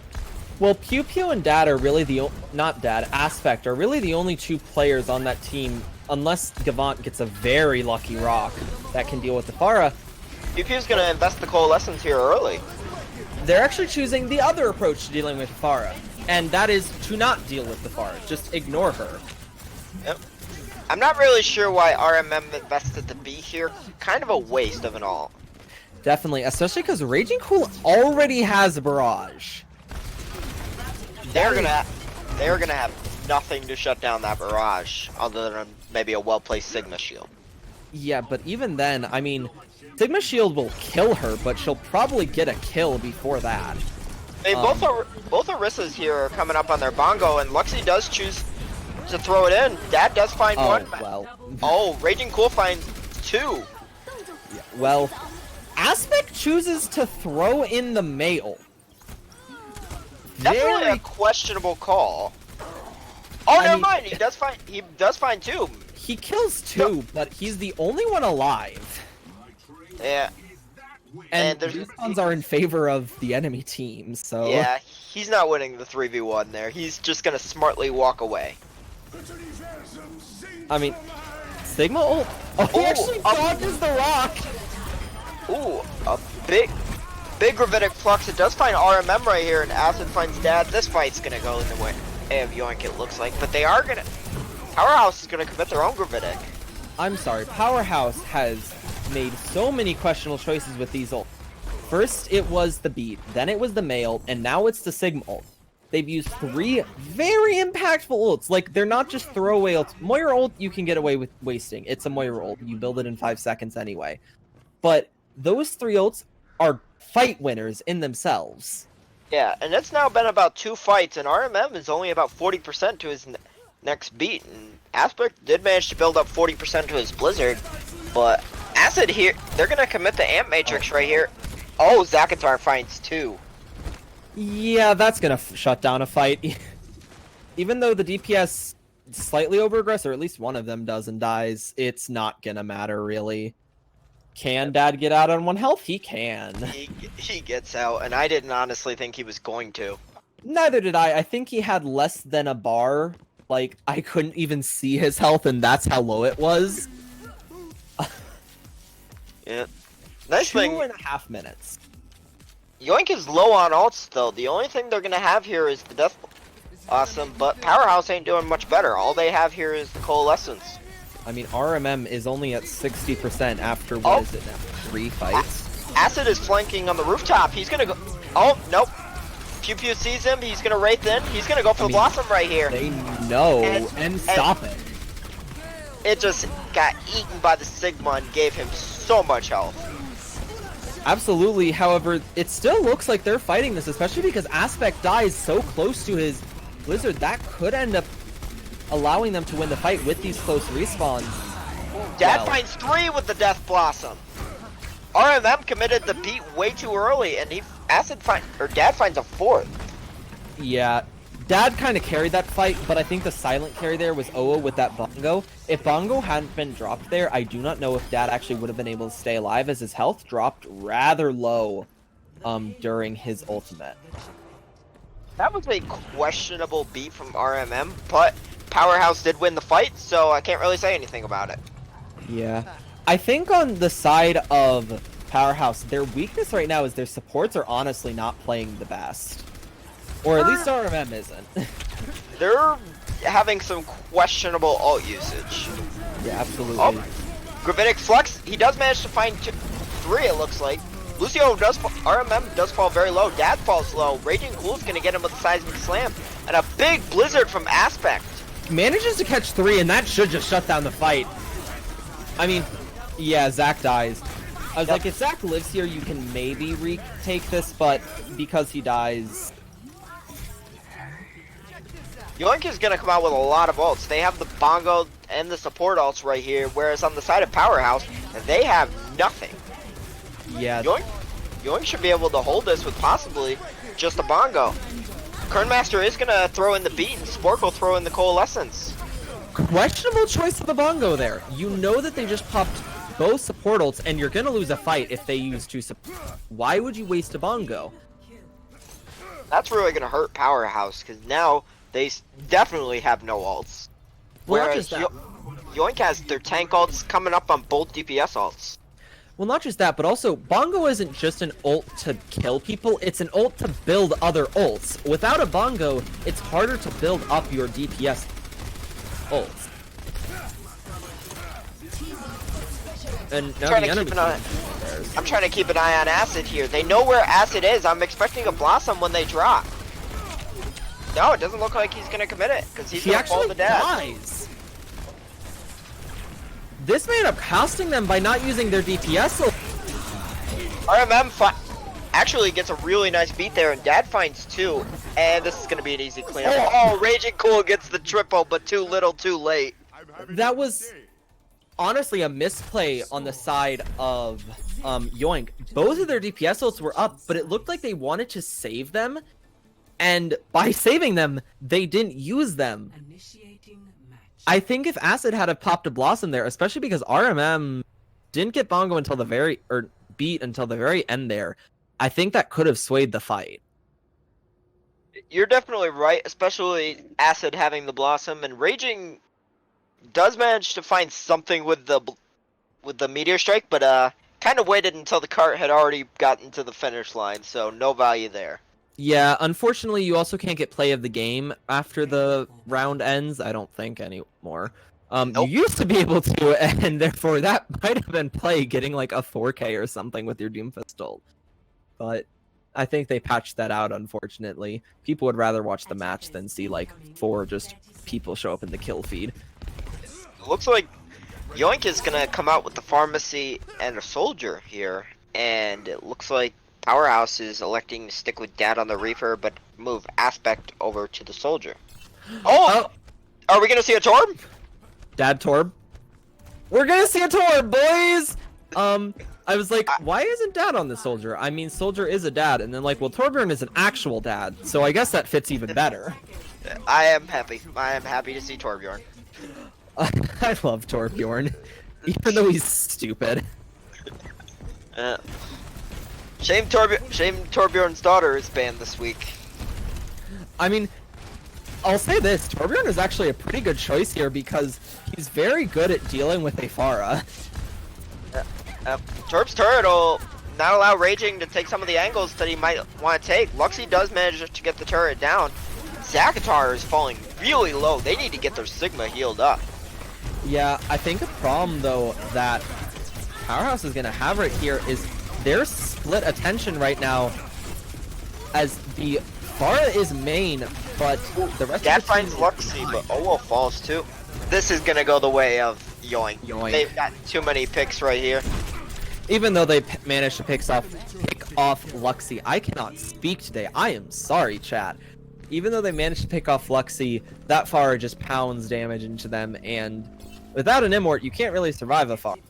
Well, Pew Pew and Dad are really Aspect are really the only two players on that team, unless Gavant gets a very lucky rock that can deal with the Pharah. Pew Pew's gonna invest the Coalescence here early. They're actually choosing the other approach to dealing with Pharah, and that is to not deal with the Pharah, just ignore her. Yep. I'm not really sure why RMM invested the B here. Kind of a waste of an ult. Definitely, especially because Raging Cool already has a Barrage. They're gonna have nothing to shut down that Barrage, other than maybe a well-placed Sigma Shield. Yeah, but even then, I mean, Sigma Shield will kill her, but she'll probably get a kill before that. I mean, both Orissas here are coming up on their Bongo, and Luxie does choose to throw it in. Dad does find one. Well. Oh, Raging Cool finds two. Yeah, well, Aspect chooses to throw in the male. Definitely a questionable call. Oh, never mind. He does find two. He kills two, but he's the only one alive. Yeah. And these ones are in favor of the enemy team, so... Yeah, he's not winning the 3v1 there. He's just gonna smartly walk away. I mean, Sigma ult... Oh, he actually dodges the rock! Ooh, a big Gravitic Flux. It does find RMM right here, and Acid finds Dad. This fight's gonna go in the way of Yoink, it looks like. But they are gonna... Powerhouse is gonna commit their own Gravitic. I'm sorry, Powerhouse has made so many questionable choices with these ults. First, it was the beat, then it was the male, and now it's the Sigma ult. They've used three very impactful ults. Like, they're not just throwaway ults. Moira ult, you can get away with wasting. It's a Moira ult. You build it in 5 seconds anyway. But those three ults are fight winners in themselves. Yeah, and it's now been about 2 fights, and RMM is only about 40% to his next beat. And Aspect did manage to build up 40% to his Blizzard, but Acid here, they're gonna commit the Amp Matrix right here. Oh, Zakatar finds 2. Yeah, that's gonna shut down a fight. Even though the DPS slightly overaggress, or at least one of them does and dies, it's not gonna matter really. Can Dad get out on 1 health? He can. He gets out, and I didn't honestly think he was going to. Neither did I. I think he had less than a bar. Like, I couldn't even see his health, and that's how low it was. Yeah. Nice thing. 2.5 minutes. Yoink is low on ults, though. The only thing they're gonna have here is the Death Awesome, but Powerhouse ain't doing much better. All they have here is the Coalescence. I mean, RMM is only at 60% after, what is it now, 3 fights? Acid is flanking on the rooftop. He's gonna go... Oh, nope. Pew Pew sees him. He's gonna Wraith in. He's gonna go for the Blossom right here. They know, and stop it. It just got eaten by the Sigma and gave him so much health. Absolutely, however, it still looks like they're fighting this, especially because Aspect dies so close to his Blizzard. That could end up allowing them to win the fight with these close respawns. Dad finds 3 with the Death Blossom. RMM committed the beat way too early, and Dad finds a 4th. Yeah, Dad kind of carried that fight, but I think the silent carry there was Oa with that Bongo. If Bongo hadn't been dropped there, I do not know if Dad actually would have been able to stay alive, as his health dropped rather low during his ultimate. That was a questionable beat from RMM, but Powerhouse did win the fight, so I can't really say anything about it. Yeah. I think on the side of Powerhouse, their weakness right now is their supports are honestly not playing the best. Or at least RMM isn't. They're having some questionable ult usage. Yeah, absolutely. Oh, Gravitic Flux, he does manage to find 3, it looks like. Lucio does, RMM does fall very low. Dad falls low. Raging Cool's gonna get him with a seismic slam. And a big blizzard from Aspect. Manages to catch 3, and that should just shut down the fight. I mean, yeah, Zach dies. I was like, if Zach lives here, you can maybe retake this, but because he dies... Yoink is going to come out with a lot of ults. They have the Bongo and the support ults right here, whereas on the side of Powerhouse, they have nothing. Yeah. Yoink should be able to hold this with possibly just a Bongo. Kernmaster is going to throw in the beat, and Spork will throw in the Coalescence. Questionable choice of the Bongo there. You know that they just popped both support ults, and you're going to lose a fight if they use 2 support. Why would you waste a Bongo? That's really going to hurt Powerhouse, because now they definitely have no ults. Well, Whereas Yoink has their tank ults coming up on both DPS ults. Well, not just that, but also, Bongo isn't just an ult to kill people, it's an ult to build other ults. Without a Bongo, it's harder to build up your DPS ults. And now the enemy... I'm trying to keep an eye on Acid here. They know where Acid is. I'm expecting a Blossom when they drop. No, it doesn't look like he's going to commit it, because he's going to fall to death. Dies. This may end up costing them by not using their DPS. RMM actually gets a really nice beat there, and Dad finds 2, and this is going to be an easy cleanup. Oh, Raging Cool gets the triple, but too little, too late. That was honestly a misplay on the side of Yoink. Both of their DPS ults were up, but it looked like they wanted to save them, and by saving them, they didn't use them. I think if Acid had popped a Blossom there, especially because RMM didn't get Bongo until beat until the very end there, I think that could have swayed the fight. You're definitely right, especially Acid having the Blossom, and Raging does manage to find something with the Meteor Strike, but kind of waited until the cart had already gotten to the finish line, so no value there. Yeah, unfortunately, you also can't get play of the game after the round ends. I don't think anymore. Nope. You used to be able to, and therefore that might have been play getting like a 4K or something with your Doomfist ult. But I think they patched that out, unfortunately. People would rather watch the match than see like 4 just people show up in the kill feed. It looks like Yoink is going to come out with the Pharmacy and a Soldier here, and it looks like Powerhouse is electing to stick with Dad on the Reaper, but move Aspect over to the Soldier. Oh! Are we gonna see a Torb? Dad Torb? We're gonna see a Torb, boys! I was like, why isn't Dad on the Soldier? I mean, Soldier is a dad, and then like, well, Torbjorn is an actual dad, so I guess that fits even better. I am happy. I am happy to see Torbjorn. I love Torbjorn, even though he's stupid. Shame Torbjorn's daughter is banned this week. I mean, I'll say this, Torbjorn is actually a pretty good choice here because he's very good at dealing with a Pharah. Torb's turret will not allow Raging to take some of the angles that he might want to take. Luxie does manage to get the turret down. Zakatar is falling really low. They need to get their Sigma healed up. Yeah, I think a problem though that Powerhouse is going to have right here is their split attention right now, as the Pharah is main, but the rest Dad of the finds Luxie, but Owo falls too. This is gonna go the way of Yoink. They've got too many picks right here. Even though they managed to pick off Luxie, I cannot speak today. I am sorry, chat. Even though they managed to pick off Luxie, that Pharah just pounds damage into them, and without an Immort, you can't really survive a Pharah.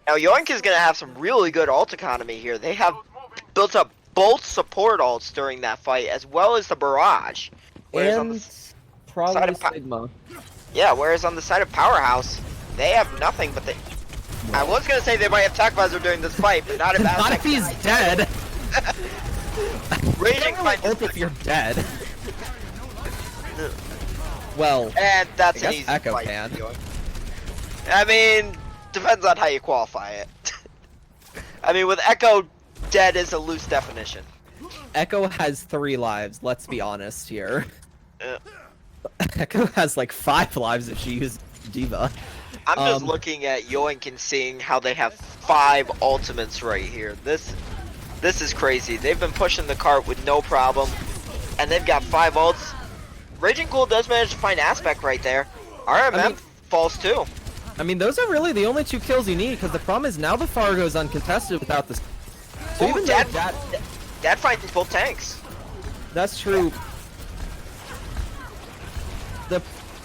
Now Yoink is going to have some really good ult economy here. They have built up both support ults during that fight, as well as the barrage. Whereas on the probably Sigma. Yeah, whereas on the side of Powerhouse, they have nothing, but they... I was going to say they might have Attack Visor during this fight, but not if Not if he's dead! Raging fight ult if you're dead. Well, and that's I an guess easy Echo fight. can. I mean, depends on how you qualify it. I mean, with Echo, dead is a loose definition. Echo has 3 lives, let's be honest here. Uh, Echo has like 5 lives if she uses Diva. I'm just looking at Yoink and seeing how they have 5 ultimates right here. This is crazy. They've been pushing the cart with no problem, and they've got 5 ults. Raging Ghoul does manage to find Aspect right there. RMM falls too. I mean, those are really the only 2 kills you need, because the problem is now the Pharah goes uncontested without this. So even Dad finds both tanks. That's true.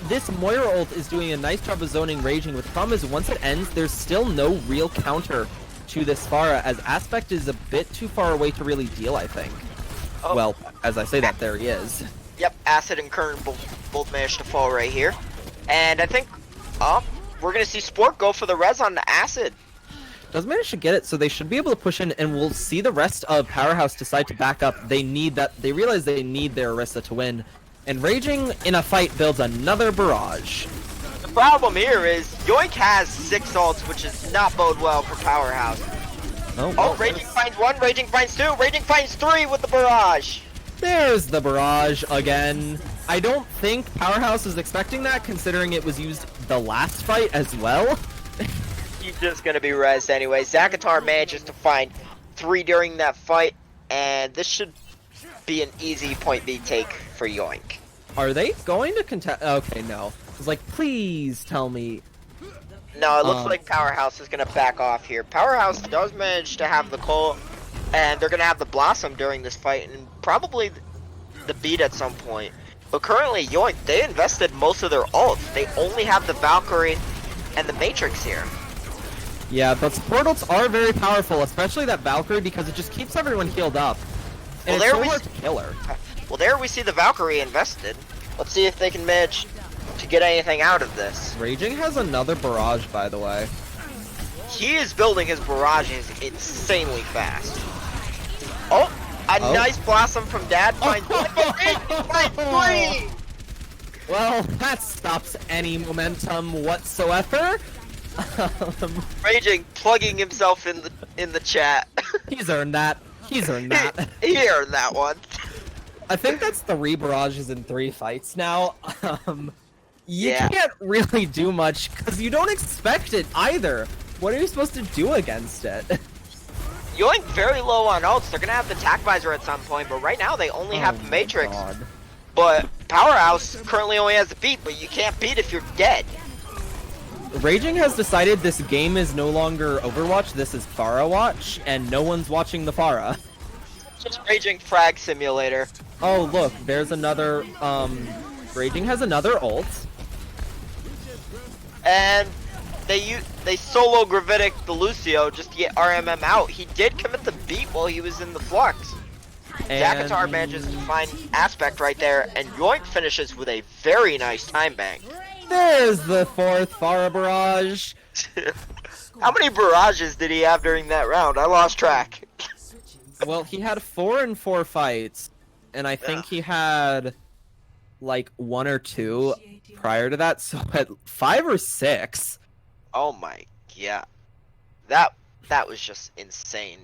This Moira ult is doing a nice job of zoning Raging, but the problem is once it ends, there's still no real counter to this Pharah, as Aspect is a bit too far away to really deal, I think. Oh. Well, as I say that, there he is. Yep, Acid and Kern both managed to fall right here. And I think we're going to see Sport go for the res on the Acid. Does manage to get it, so they should be able to push in, and we'll see the rest of Powerhouse decide to back up. They need that. They realize they need their Orisa to win. And Raging in a fight builds another barrage. The problem here is Yoink has 6 ults, which does not bode well for Powerhouse. Oh, Raging finds 1, Raging finds 2, Raging finds 3 with the barrage. There's the barrage again. I don't think Powerhouse is expecting that, considering it was used the last fight as well. He's just going to be rezzed anyway. Zagatar manages to find 3 during that fight, and this should be an easy point B take for Yoink. Are they going to contest? Okay, no. It's like, please tell me. No, it looks like Powerhouse is going to back off here. Powerhouse does manage to have the Cole, and they're going to have the Blossom during this fight, and probably the beat at some point. But currently, Yoink, they invested most of their ults. They only have the Valkyrie and the Matrix here. Yeah, but support ults are very powerful, especially that Valkyrie, because it just keeps everyone healed up. And Well, it's so hard to kill her. Well, there we see the Valkyrie invested. Let's see if they can manage to get anything out of this. Raging has another barrage, by the way. He is building his barrages insanely fast. Oh, a nice Blossom from Dad finds three. Well, that stops any momentum whatsoever. Raging plugging himself in the chat. He's earned that. He's earned that. He earned that one. I think that's 3 barrages in 3 fights now. You Yeah. can't really do much because you don't expect it either. What are you supposed to do against it? Yoink very low on ults. They're gonna have the attack visor at some point, but right now they only have the Matrix. God. But Powerhouse currently only has the beat, but you can't beat if you're dead. Raging has decided this game is no longer Overwatch, this is Pharah Watch, and no one's watching the Pharah. Just Raging Frag Simulator. Oh look, there's another, Raging has another ult. And they solo Gravitic the Lucio just to get RMM out. He did commit the beat while he was in the flux. And Zagatar manages to find Aspect right there, and Yoink finishes with a very nice time bank. there's the 4th Pharah barrage. How many barrages did he have during that round? I lost track. Well, he had 4 in 4 fights, and I think he had like 1 or 2 prior to that, so at 5 or 6. Oh my god. That was just insane.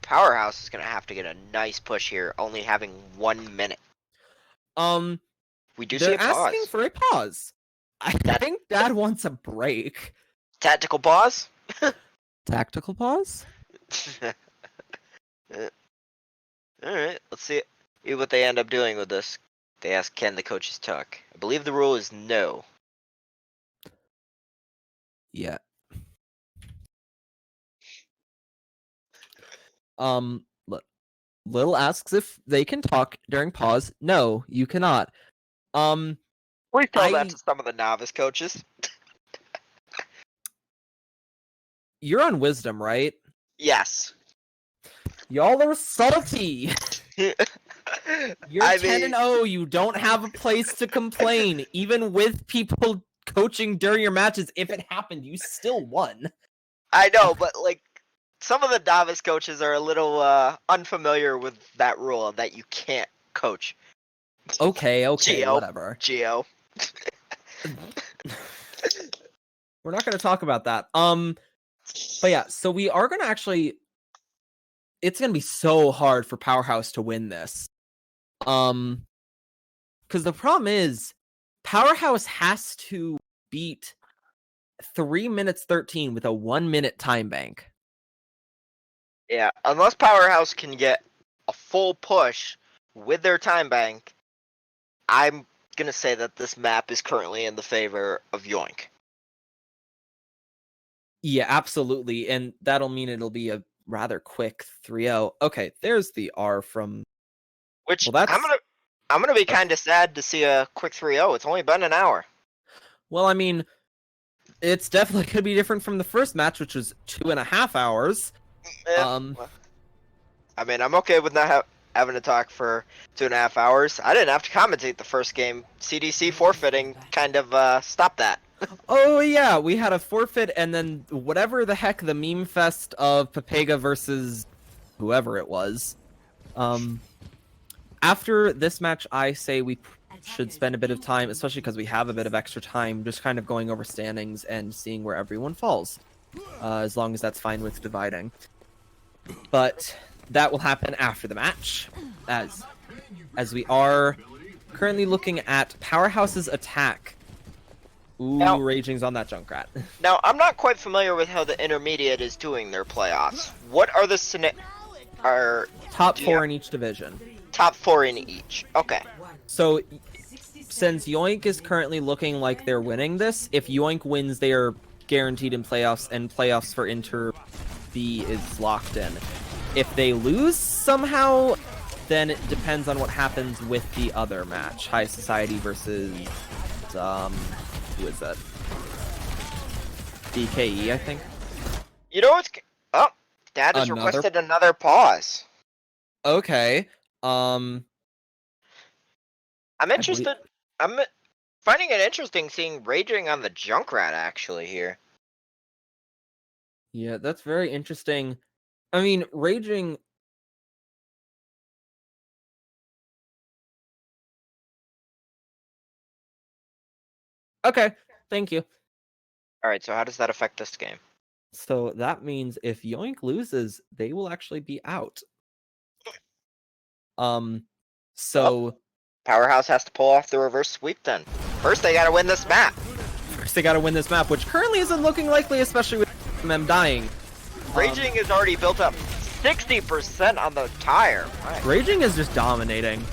Powerhouse is gonna have to get a nice push here, only having 1 minute. We do see They're a pause. asking for a pause. I think Dad wants a break. Tactical pause? Tactical pause? Alright, let's see what they end up doing with this. They ask, can the coaches talk? I believe the rule is no. Yeah. Lil asks if they can talk during pause. No, you cannot. Please tell that to some of the novice coaches. You're on Wisdom, right? Yes. Y'all are salty. You're 10-0. You don't have a place to complain. Even with people coaching during your matches, if it happened, you still won. I know, but like some of the novice coaches are a little unfamiliar with that rule that you can't coach. Okay, Geo. whatever. Geo. We're not going to talk about that. But yeah, so we are going to actually it's gonna be so hard for Powerhouse to win this. Because the problem is Powerhouse has to beat 3 minutes 13 with a 1 minute time bank. Yeah, unless Powerhouse can get a full push with their time bank, I'm gonna say that this map is currently in the favor of Yoink. Yeah, absolutely. And that'll mean it'll be a rather quick 3-0. Okay, there's the R from. Which Well, that's. I'm gonna be kind of sad to see a quick 3-0. It's only been an hour. Well, I mean, it's definitely could be different from the first match, which was 2.5 hours. Yeah. I mean, I'm okay with not having to talk for 2.5 hours. I didn't have to commentate the first game. CDC forfeiting kind of stopped that. Oh yeah, we had a forfeit, and then whatever the heck the meme fest of Pepega versus whoever it was. After this match, I say we should spend a bit of time, especially because we have a bit of extra time, just kind of going over standings and seeing where everyone falls, as long as that's fine with dividing. But that will happen after the match, as we are currently looking at Powerhouse's attack. Ooh, Now- Raging's on that Junkrat. Now, I'm not quite familiar with how the intermediate is doing their playoffs. What are the Top 4 in each division. top 4 in each? Okay. So, since Yoink is currently looking like they're winning this, if Yoink wins, they are guaranteed in playoffs, and playoffs for Inter B is locked in. If they lose somehow, then it depends on what happens with the other match. High Society versus, who is that? DKE, I think. You know what's... Oh, Dad has requested another pause. Okay. I'm interested. I'm finding it interesting seeing Raging on the Junkrat actually here. Yeah, that's very interesting. I mean, Raging. Okay, thank you. Alright, so how does that affect this game? So that means if Yoink loses, they will actually be out. So Powerhouse has to pull off the reverse sweep then. First, they gotta win this map. first they gotta win this map, which currently isn't looking likely, especially with them dying. Raging is already built up 60% on the tire. Right. Raging is just dominating.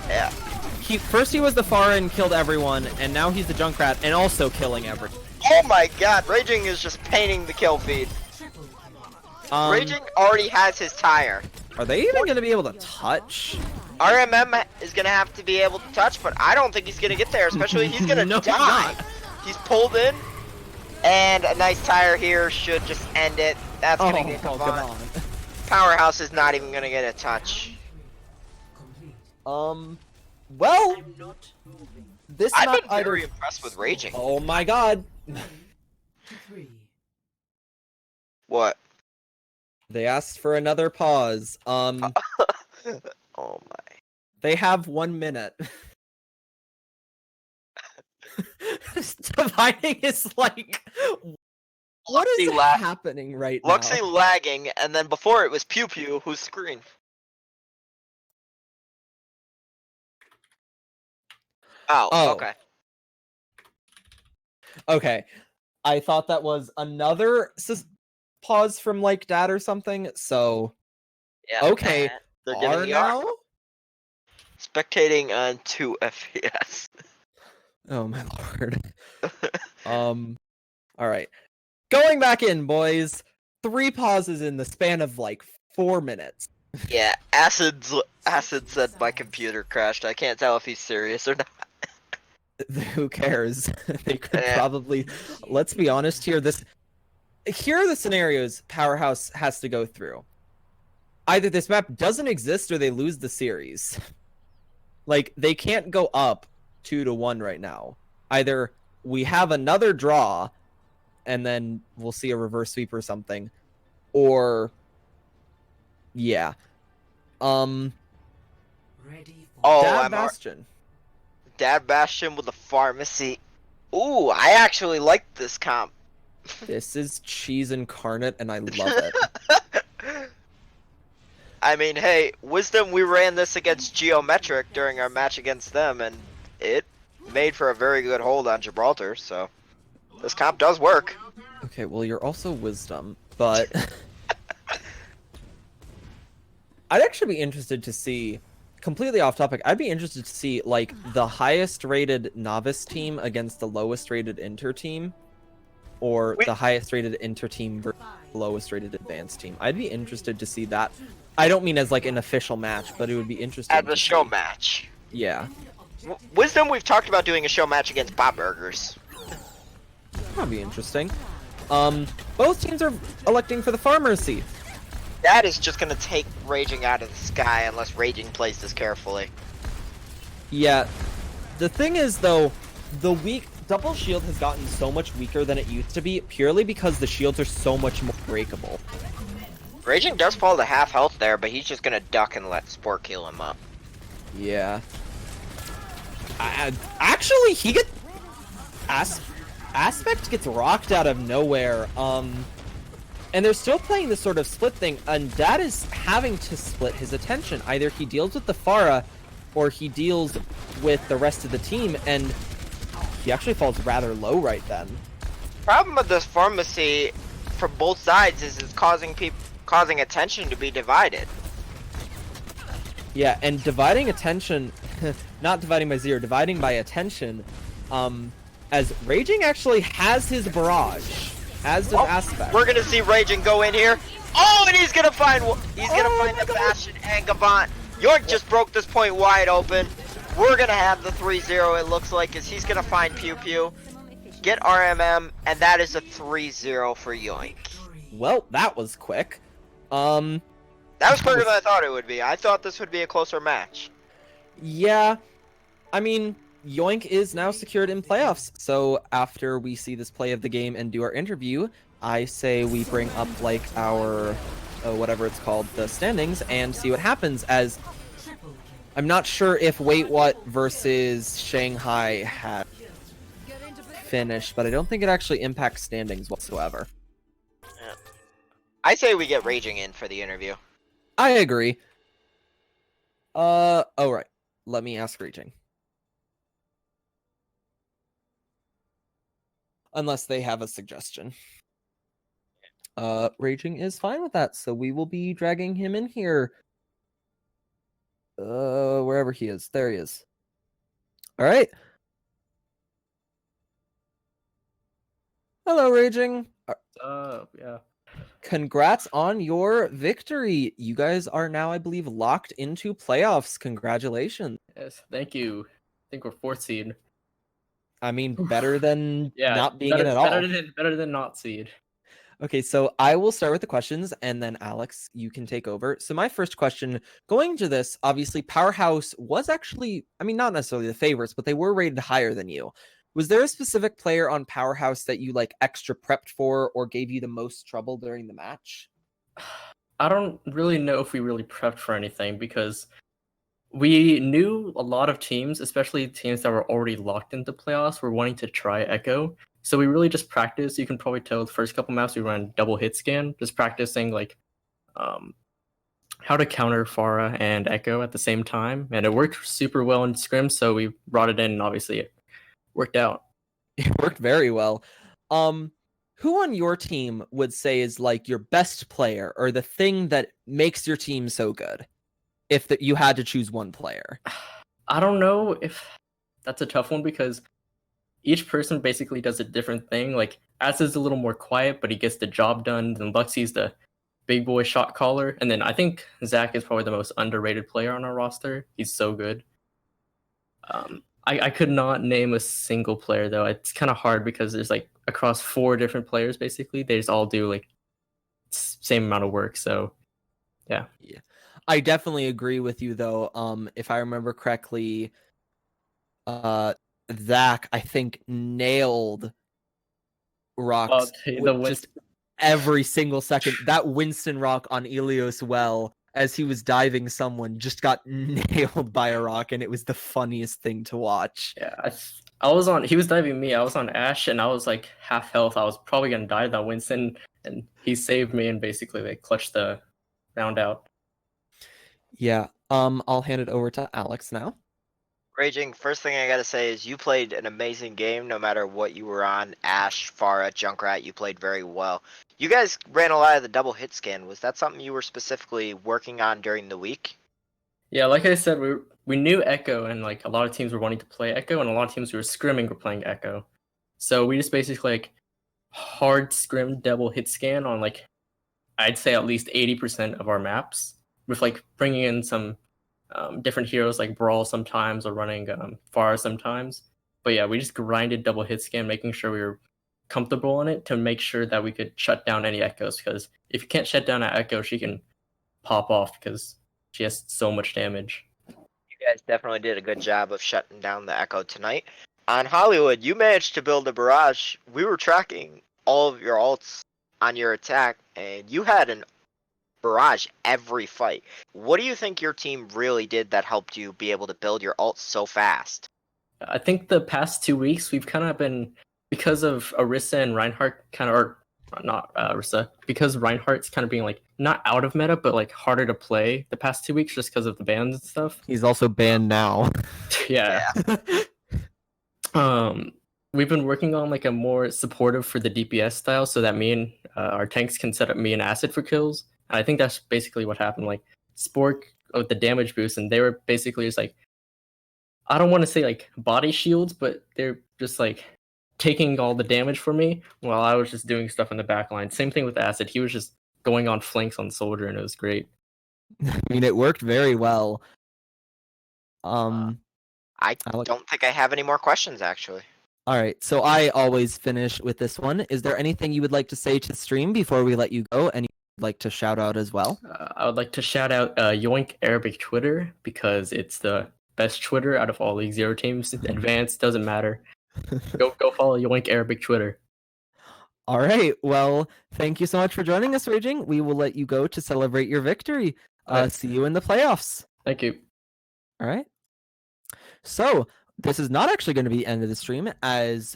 Yeah. First he was the Pharah and killed everyone, and now he's the Junkrat and also killing everyone. Oh my god, Raging is just painting the kill feed. Raging already has his tire. Are they even going to be able to touch? RMM is going to have to be able to touch, but I don't think he's going to get there, especially he's going to No, die. He's pulled in, and a nice tire here should just end it. That's going to get come on. Powerhouse is not even going to get a touch. Well, this I've map been very impressed with Raging. Oh my god. What? They asked for another pause. Oh my. They have 1 minute. Dividing is like, what is happening right now? Luxie lagging, and then before it was Pew Pew who's screen. Oh, okay. Okay. I thought that was another pause from like Dad or something, so... Yeah, okay, they're giving the R. now? Spectating on 2 FPS. Oh my lord. Alright. Going back in, boys. 3 pauses in the span of like 4 minutes. Yeah, Acid said my computer crashed. I can't tell if he's serious or not. Who cares? They could probably... Let's be honest here. Here are the scenarios Powerhouse has to go through. Either this map doesn't exist or they lose the series. Like, they can't go up 2-1 right now. Either we have another draw, and then we'll see a reverse sweep or something. Or... yeah. Ready for Dad Bastion. Dad Bastion with the pharmacy. Ooh, I actually like this comp. This is cheese incarnate, and I love it. I mean, hey, Wisdom, we ran this against Geometric during our match against them, and it made for a very good hold on Gibraltar, so this comp does work. Okay, well, you're also Wisdom, but I'd actually be interested to see, completely off topic, I'd be interested to see, like, the highest rated novice team against the lowest rated inter team, or the highest rated inter team versus the lowest rated advanced team. I'd be interested to see that. I don't mean as, like, an official match, but it would be interesting As a to show see. match. Yeah. Wisdom, we've talked about doing a show match against Pop Burgers. That'd be interesting. Both teams are electing for the farmer's seat. That is just gonna take Raging out of the sky unless Raging plays this carefully. Yeah. The thing is, though, the double shield has gotten so much weaker than it used to be, purely because the shields are so much more breakable. Raging does fall to half health there, but he's just gonna duck and let Sport heal him up. Yeah. Actually, he gets... Aspect gets rocked out of nowhere. And they're still playing this sort of split thing, and Dad is having to split his attention. Either he deals with the Pharah, or he deals with the rest of the team, and he actually falls rather low right then. Problem with this pharmacy for both sides is it's causing attention to be divided. Yeah, and dividing attention, not dividing by 0, dividing by attention, as Raging actually has his barrage. As does Aspect. We're gonna see Raging go in here. Oh, and he's gonna find the Bastion and Gavant. Yoink just broke this point wide open. We're gonna have the 3-0. It looks like, as he's gonna find Pew Pew, get RMM, and that is a 3-0 for Yoink. Well, that was quick. That was quicker than I thought it would be. I thought this would be a closer match. Yeah, I mean, Yoink is now secured in playoffs, so after we see this play of the game and do our interview, I say we bring up, like, our, whatever it's called, the standings, and see what happens, as I'm not sure if Wait What versus Shanghai had finished, but I don't think it actually impacts standings whatsoever. Yeah. I say we get Raging in for the interview. I agree. Oh, right. Let me ask Raging. Unless they have a suggestion. Raging is fine with that, so we will be dragging him in here. Wherever he is. There he is. Alright. Hello, Raging. Yeah. Congrats on your victory. You guys are now, I believe, locked into playoffs. Congratulations. Yes, thank you. I think we're 4th seed. I mean, better than Yeah, not being in at all. Better than not seed. Okay, so I will start with the questions, and then Alex, you can take over. So my first question, going to this, obviously Powerhouse was actually, I mean, not necessarily the favorites, but they were rated higher than you. Was there a specific player on Powerhouse that you, like, extra prepped for or gave you the most trouble during the match? I don't really know if we really prepped for anything, because we knew a lot of teams, especially teams that were already locked into playoffs, were wanting to try Echo. So we really just practiced. You can probably tell the first couple maps we ran double hit scan, just practicing, like, how to counter Pharah and Echo at the same time. And it worked super well in scrim, so we brought it in, and obviously it worked out. It worked very well. Who on your team would say is, like, your best player or the thing that makes your team so good? If you had to choose one player. I don't know if that's a tough one, because each person basically does a different thing. Like, Az is a little more quiet, but he gets the job done. Then Luxie's the big boy shot caller. And then I think Zach is probably the most underrated player on our roster. He's so good. I could not name a single player, though. It's kind of hard because there's, like, across 4 different players, basically. They just all do, like, same amount of work. So, yeah. I definitely agree with you, though. If I remember correctly, Zach, I think, nailed rocks just every single second. That Winston rock on Ilios well, as he was diving someone, just got nailed by a rock, and it was the funniest thing to watch. Yeah, I was on, he was diving me, I was on Ashe, and I was, like, half health. I was probably gonna die to that Winston, and he saved me and basically, like, clutched the round out. Yeah. I'll hand it over to Alex now. Raging, first thing I gotta say is you played an amazing game no matter what you were on. Ash, Pharah, Junkrat, you played very well. You guys ran a lot of the double hit scan. Was that something you were specifically working on during the week? Yeah, like I said, we knew Echo, and like a lot of teams were wanting to play Echo, and a lot of teams who were scrimming were playing Echo. So we just basically like hard scrim double hit scan on like I'd say at least 80% of our maps, with like bringing in some different heroes like Brawl sometimes or running Pharah sometimes. But yeah, we just grinded double hit scan, making sure we were comfortable in it to make sure that we could shut down any echoes. Because if you can't shut down an echo, she can pop off because she has so much damage. You guys definitely did a good job of shutting down the Echo tonight. On Hollywood, you managed to build a barrage. We were tracking all of your ults on your attack, and you had an barrage every fight. What do you think your team really did that helped you be able to build your ults so fast? I think the past 2 weeks we've kind of been, because of Orisa and Reinhardt kind of, or not Orisa, because Reinhardt's kind of being like not out of meta but like harder to play the past 2 weeks just because of the bans and stuff. He's also banned now. Yeah. We've been working on like a more supportive for the DPS style so that me and our tanks can set up me and Acid for kills. And I think that's basically what happened. Like Spork with the damage boost, and they were basically just like, I don't want to say like body shields, but they're just like taking all the damage for me while I was just doing stuff in the back line. Same thing with Acid. He was just going on flanks on Soldier, and it was great. I mean, it worked very well. I Alex? don't think I have any more questions, actually. All right, so I always finish with this one. Is there anything you would like to say to the stream before we let you go? And you'd like to shout out as well? I would like to shout out Yoink Arabic Twitter because it's the best Twitter out of all League Zero teams. Advanced doesn't matter. Go follow Yoink Arabic Twitter. All right, well, thank you so much for joining us, Raging. We will let you go to celebrate your victory. Alright. See you in the playoffs. Thank you. All right. So this is not actually going to be the end of the stream, as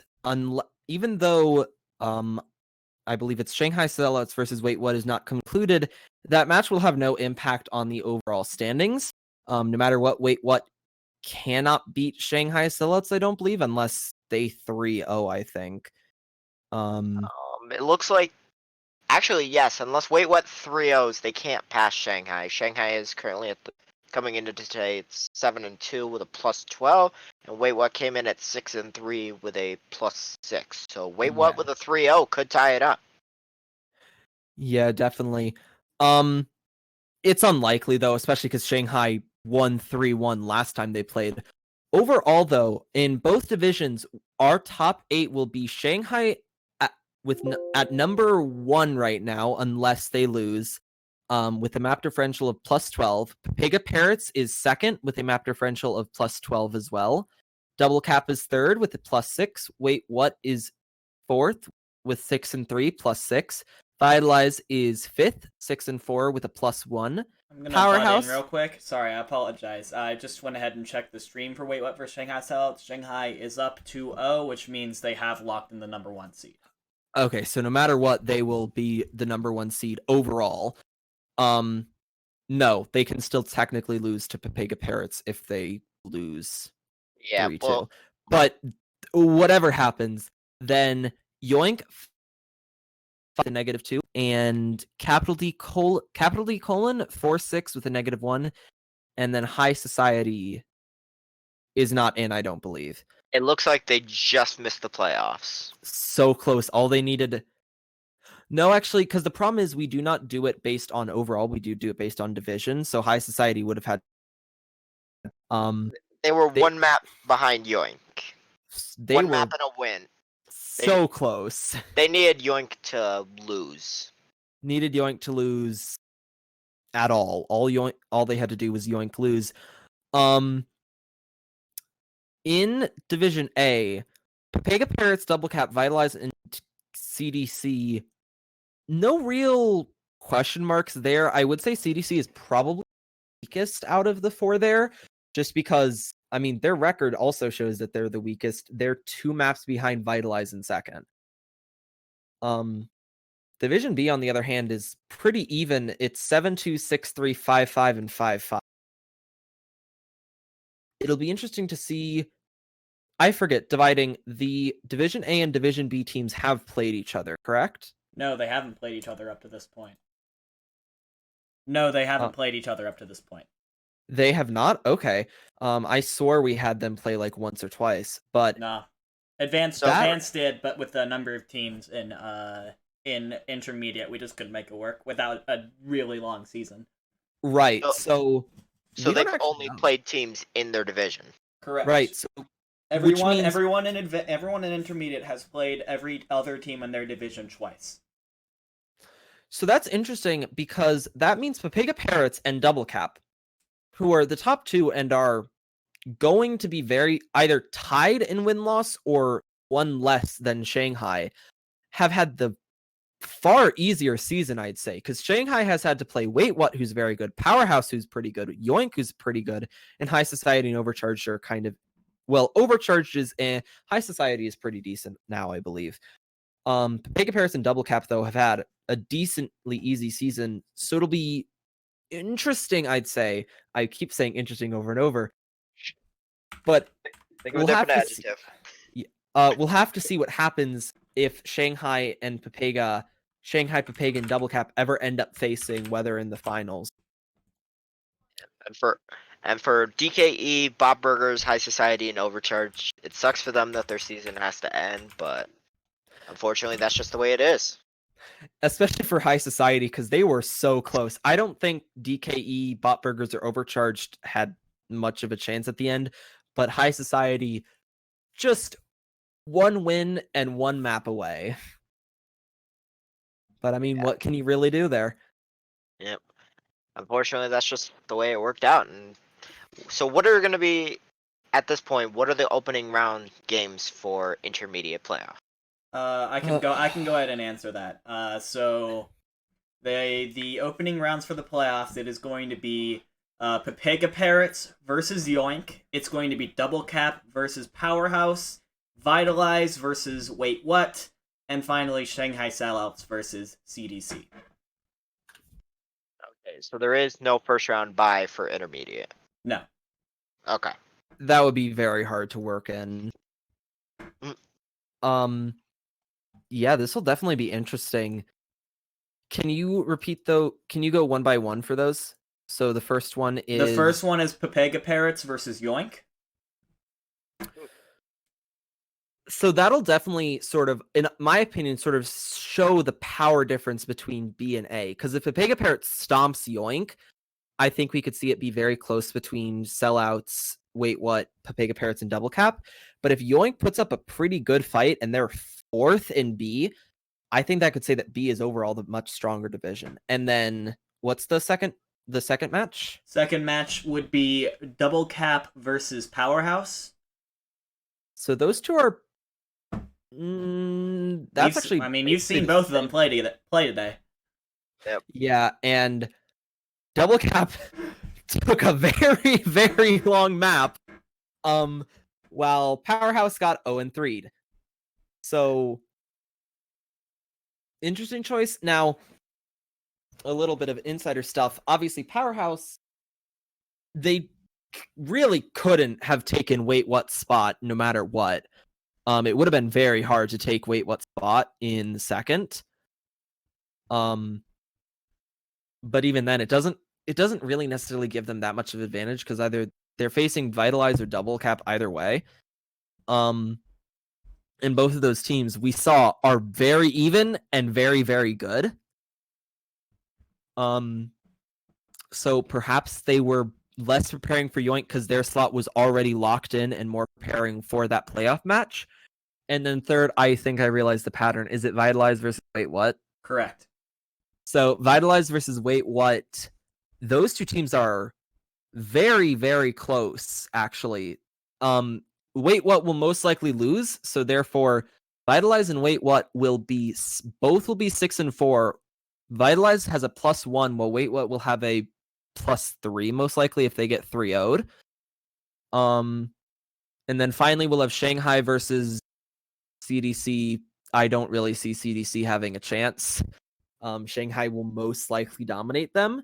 even though I believe it's Shanghai Sellouts versus Wait What is not concluded, that match will have no impact on the overall standings. No matter what, Wait What cannot beat Shanghai Sellouts, I don't believe, unless they 3-0, I think. It looks like, actually, yes, unless Wait What 3-0s, they can't pass Shanghai. Shanghai is currently coming into today, it's 7-2 with a +12, and Wait What came in at 6-3 with a +6. So Wait What with a 3-0 could tie it up. Yeah, definitely. It's unlikely though, especially because Shanghai won 3-1 last time they played. Overall, though, in both divisions, our top 8 will be Shanghai at number 1 right now, unless they lose, with a map differential of +12. Pega Parrots is second with a map differential of +12 as well. Double Cap is third with a +6. Wait, what is fourth with 6-3 +6. Vitalize is fifth, 6-4 with a +1. I'm gonna Powerhouse butt in real quick. Sorry, I apologize. I just went ahead and checked the stream for Wait What versus Shanghai Sellouts. Shanghai is up 2-0, which means they have locked in the number 1 seed. Okay, so no matter what, they will be the number 1 seed overall. No, they can still technically lose to Pega Parrots if they lose 3-2. Well, but whatever happens, then Yoink the -2 and capital D colon 4-6 with a -1, and then High Society is not in, I don't believe. it looks like they just missed the playoffs. So close. All they needed. No, actually, because the problem is we do not do it based on overall. We do it based on division. So High Society would have had. They were one map behind Yoink. They one were map and a win. so close. They needed Yoink to lose. Needed Yoink to lose at all. All they had to do was Yoink lose. In Division A, Pega Parrots, Double Cap, Vitalize, and CDC. No real question marks there. I would say CDC is probably the weakest out of the 4 there, just because, I mean, their record also shows that they're the weakest. They're 2 maps behind Vitalize in second. Division B, on the other hand, is pretty even. It's 7-2, 6-3, 5-5, and 5-5. it'll be interesting to see. I forget, dividing the Division A and Division B teams have played each other, correct? No, they haven't played each other up to this point. No, they haven't played each other up to this point. They have not? Okay. I swore we had them play like once or twice, but Nah. Advanced did, but with the number of teams in intermediate, we just couldn't make it work without a really long season. right. So we they've don't actually only know. played teams in their division. Correct. Right. So Everyone means- everyone in intermediate has played every other team in their division twice. So that's interesting because that means Papega Parrots and Double Cap, who are the top two and are going to be very either tied in win-loss or one less than Shanghai, have had the far easier season, I'd say, because Shanghai has had to play Wait What, who's very good, Powerhouse, who's pretty good, Yoink, who's pretty good, and High Society and Overcharged are kind of, well, Overcharged is, High Society is pretty decent now, I believe. Papega Parrots and Double Cap, though, have had a decently easy season, so it'll be interesting, I'd say. I keep saying interesting over and over, but Think of a different adjective. we'll have to see what happens if Shanghai, Papega, and Double Cap ever end up facing, whether in the finals. And for DKE, Bob Burgers, High Society, and Overcharge, it sucks for them that their season has to end, but unfortunately, that's just the way it is. Especially for High Society, because they were so close. I don't think DKE, Bot Burgers, or Overcharged had much of a chance at the end, but High Society just one win and one map away. But I mean, what can you really do there? Yep. Unfortunately, that's just the way it worked out. And so, what are going to be at this point? What are the opening round games for intermediate playoff? I can go ahead and answer that. So the opening rounds for the playoffs, it is going to be Papega Parrots versus Yoink. It's going to be Double Cap versus Powerhouse, Vitalize versus Wait What, and finally Shanghai Sellouts versus CDC. Okay, so there is no first round bye for intermediate. No. Okay. That would be very hard to work in. Yeah, this will definitely be interesting. Can you repeat though? Can you go one by one for those? So the first one is Papega Parrots versus Yoink. So that'll definitely sort of, in my opinion, sort of show the power difference between B and A. Because if Papega Parrot stomps Yoink, I think we could see it be very close between Sellouts, Wait What, Papega Parrots, and Double Cap. But if Yoink puts up a pretty good fight and they're fourth in B, I think that could say that B is overall the much stronger division. And then what's the second match? Second match would be Double Cap versus Powerhouse. So those two are. That's actually. I mean, you've seen both of them play today. Yep. Yeah, and Double Cap took a very, very long map, while Powerhouse got 0-3'd. So, interesting choice. Now, a little bit of insider stuff. Obviously, Powerhouse, they really couldn't have taken Wait What spot no matter what. It would have been very hard to take Wait What spot in the second. But even then, it doesn't really necessarily give them that much of an advantage because either they're facing Vitalize or Double Cap either way. And both of those teams we saw are very even and very, very good. So perhaps they were less preparing for Yoink because their slot was already locked in and more preparing for that playoff match. And then third, I think I realized the pattern. Is it Vitalize versus Wait What? Correct. So Vitalize versus Wait What, those two teams are very, very close, actually. Wait What will most likely lose, so therefore Vitalize and Wait What will be 6-4. Vitalize has a +1, while Wait What will have a +3, most likely if they get 3-0'd. And then finally we'll have Shanghai versus CDC. I don't really see CDC having a chance. Shanghai will most likely dominate them.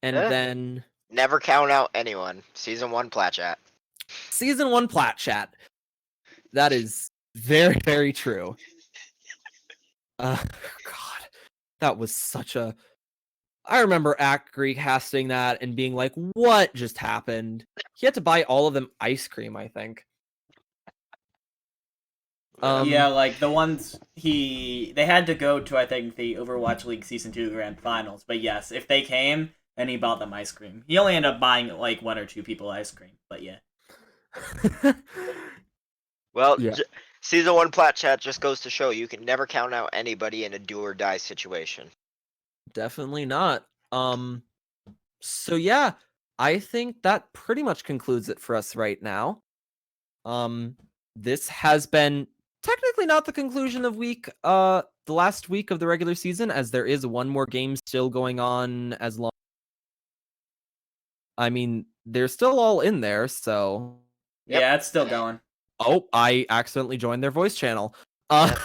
And then Never count out anyone. Season 1 plat chat. Season 1 plat chat. That is very, very true. God, that was such a... I remember Acri casting that and being like, what just happened? He had to buy all of them ice cream, I think. Yeah, like the ones they had to go to, I think, the Overwatch League Season 2 Grand Finals. But yes, if they came, then he bought them ice cream. He only ended up buying like 1 or 2 people ice cream, but yeah. Well, Yeah. Season 1 plat chat just goes to show you can never count out anybody in a do or die situation. Definitely not. So yeah, I think that pretty much concludes it for us right now. This has been technically not the conclusion of the last week of the regular season, as there is one more game still going on as long. I mean, they're still all in there, so. Yep. Yeah, it's still going. Oh, I accidentally joined their voice channel. And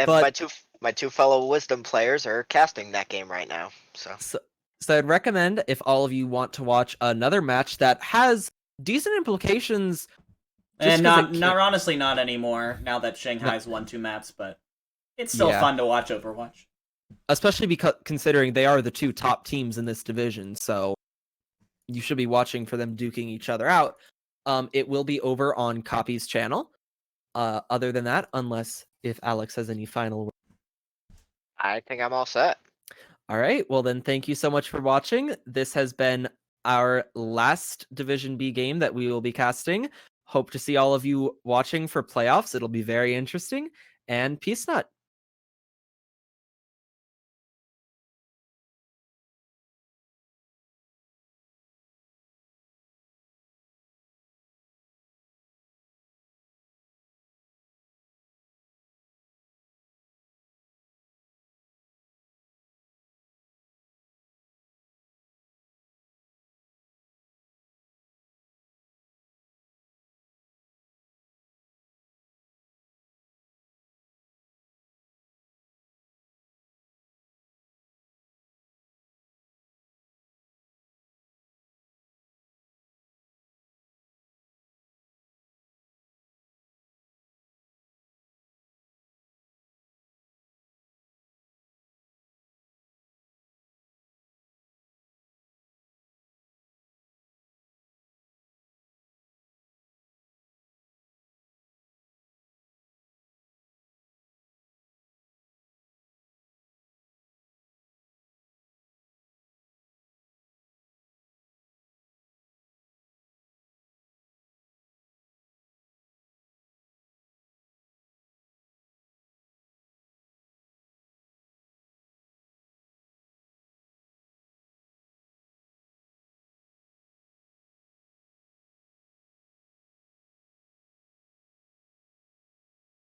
But my two fellow wisdom players are casting that game right now. So I'd recommend, if all of you want to watch another match that has decent implications. And not honestly not anymore now that Shanghai's won 2 maps, but it's still fun to watch Overwatch. Especially because considering they are the 2 top teams in this division, so you should be watching for them duking each other out. It will be over on Copy's channel. Other than that, unless if Alex has any final words. I think I'm all set. All right, well then thank you so much for watching. This has been our last Division B game that we will be casting. Hope to see all of you watching for playoffs. It'll be very interesting. And peace nut.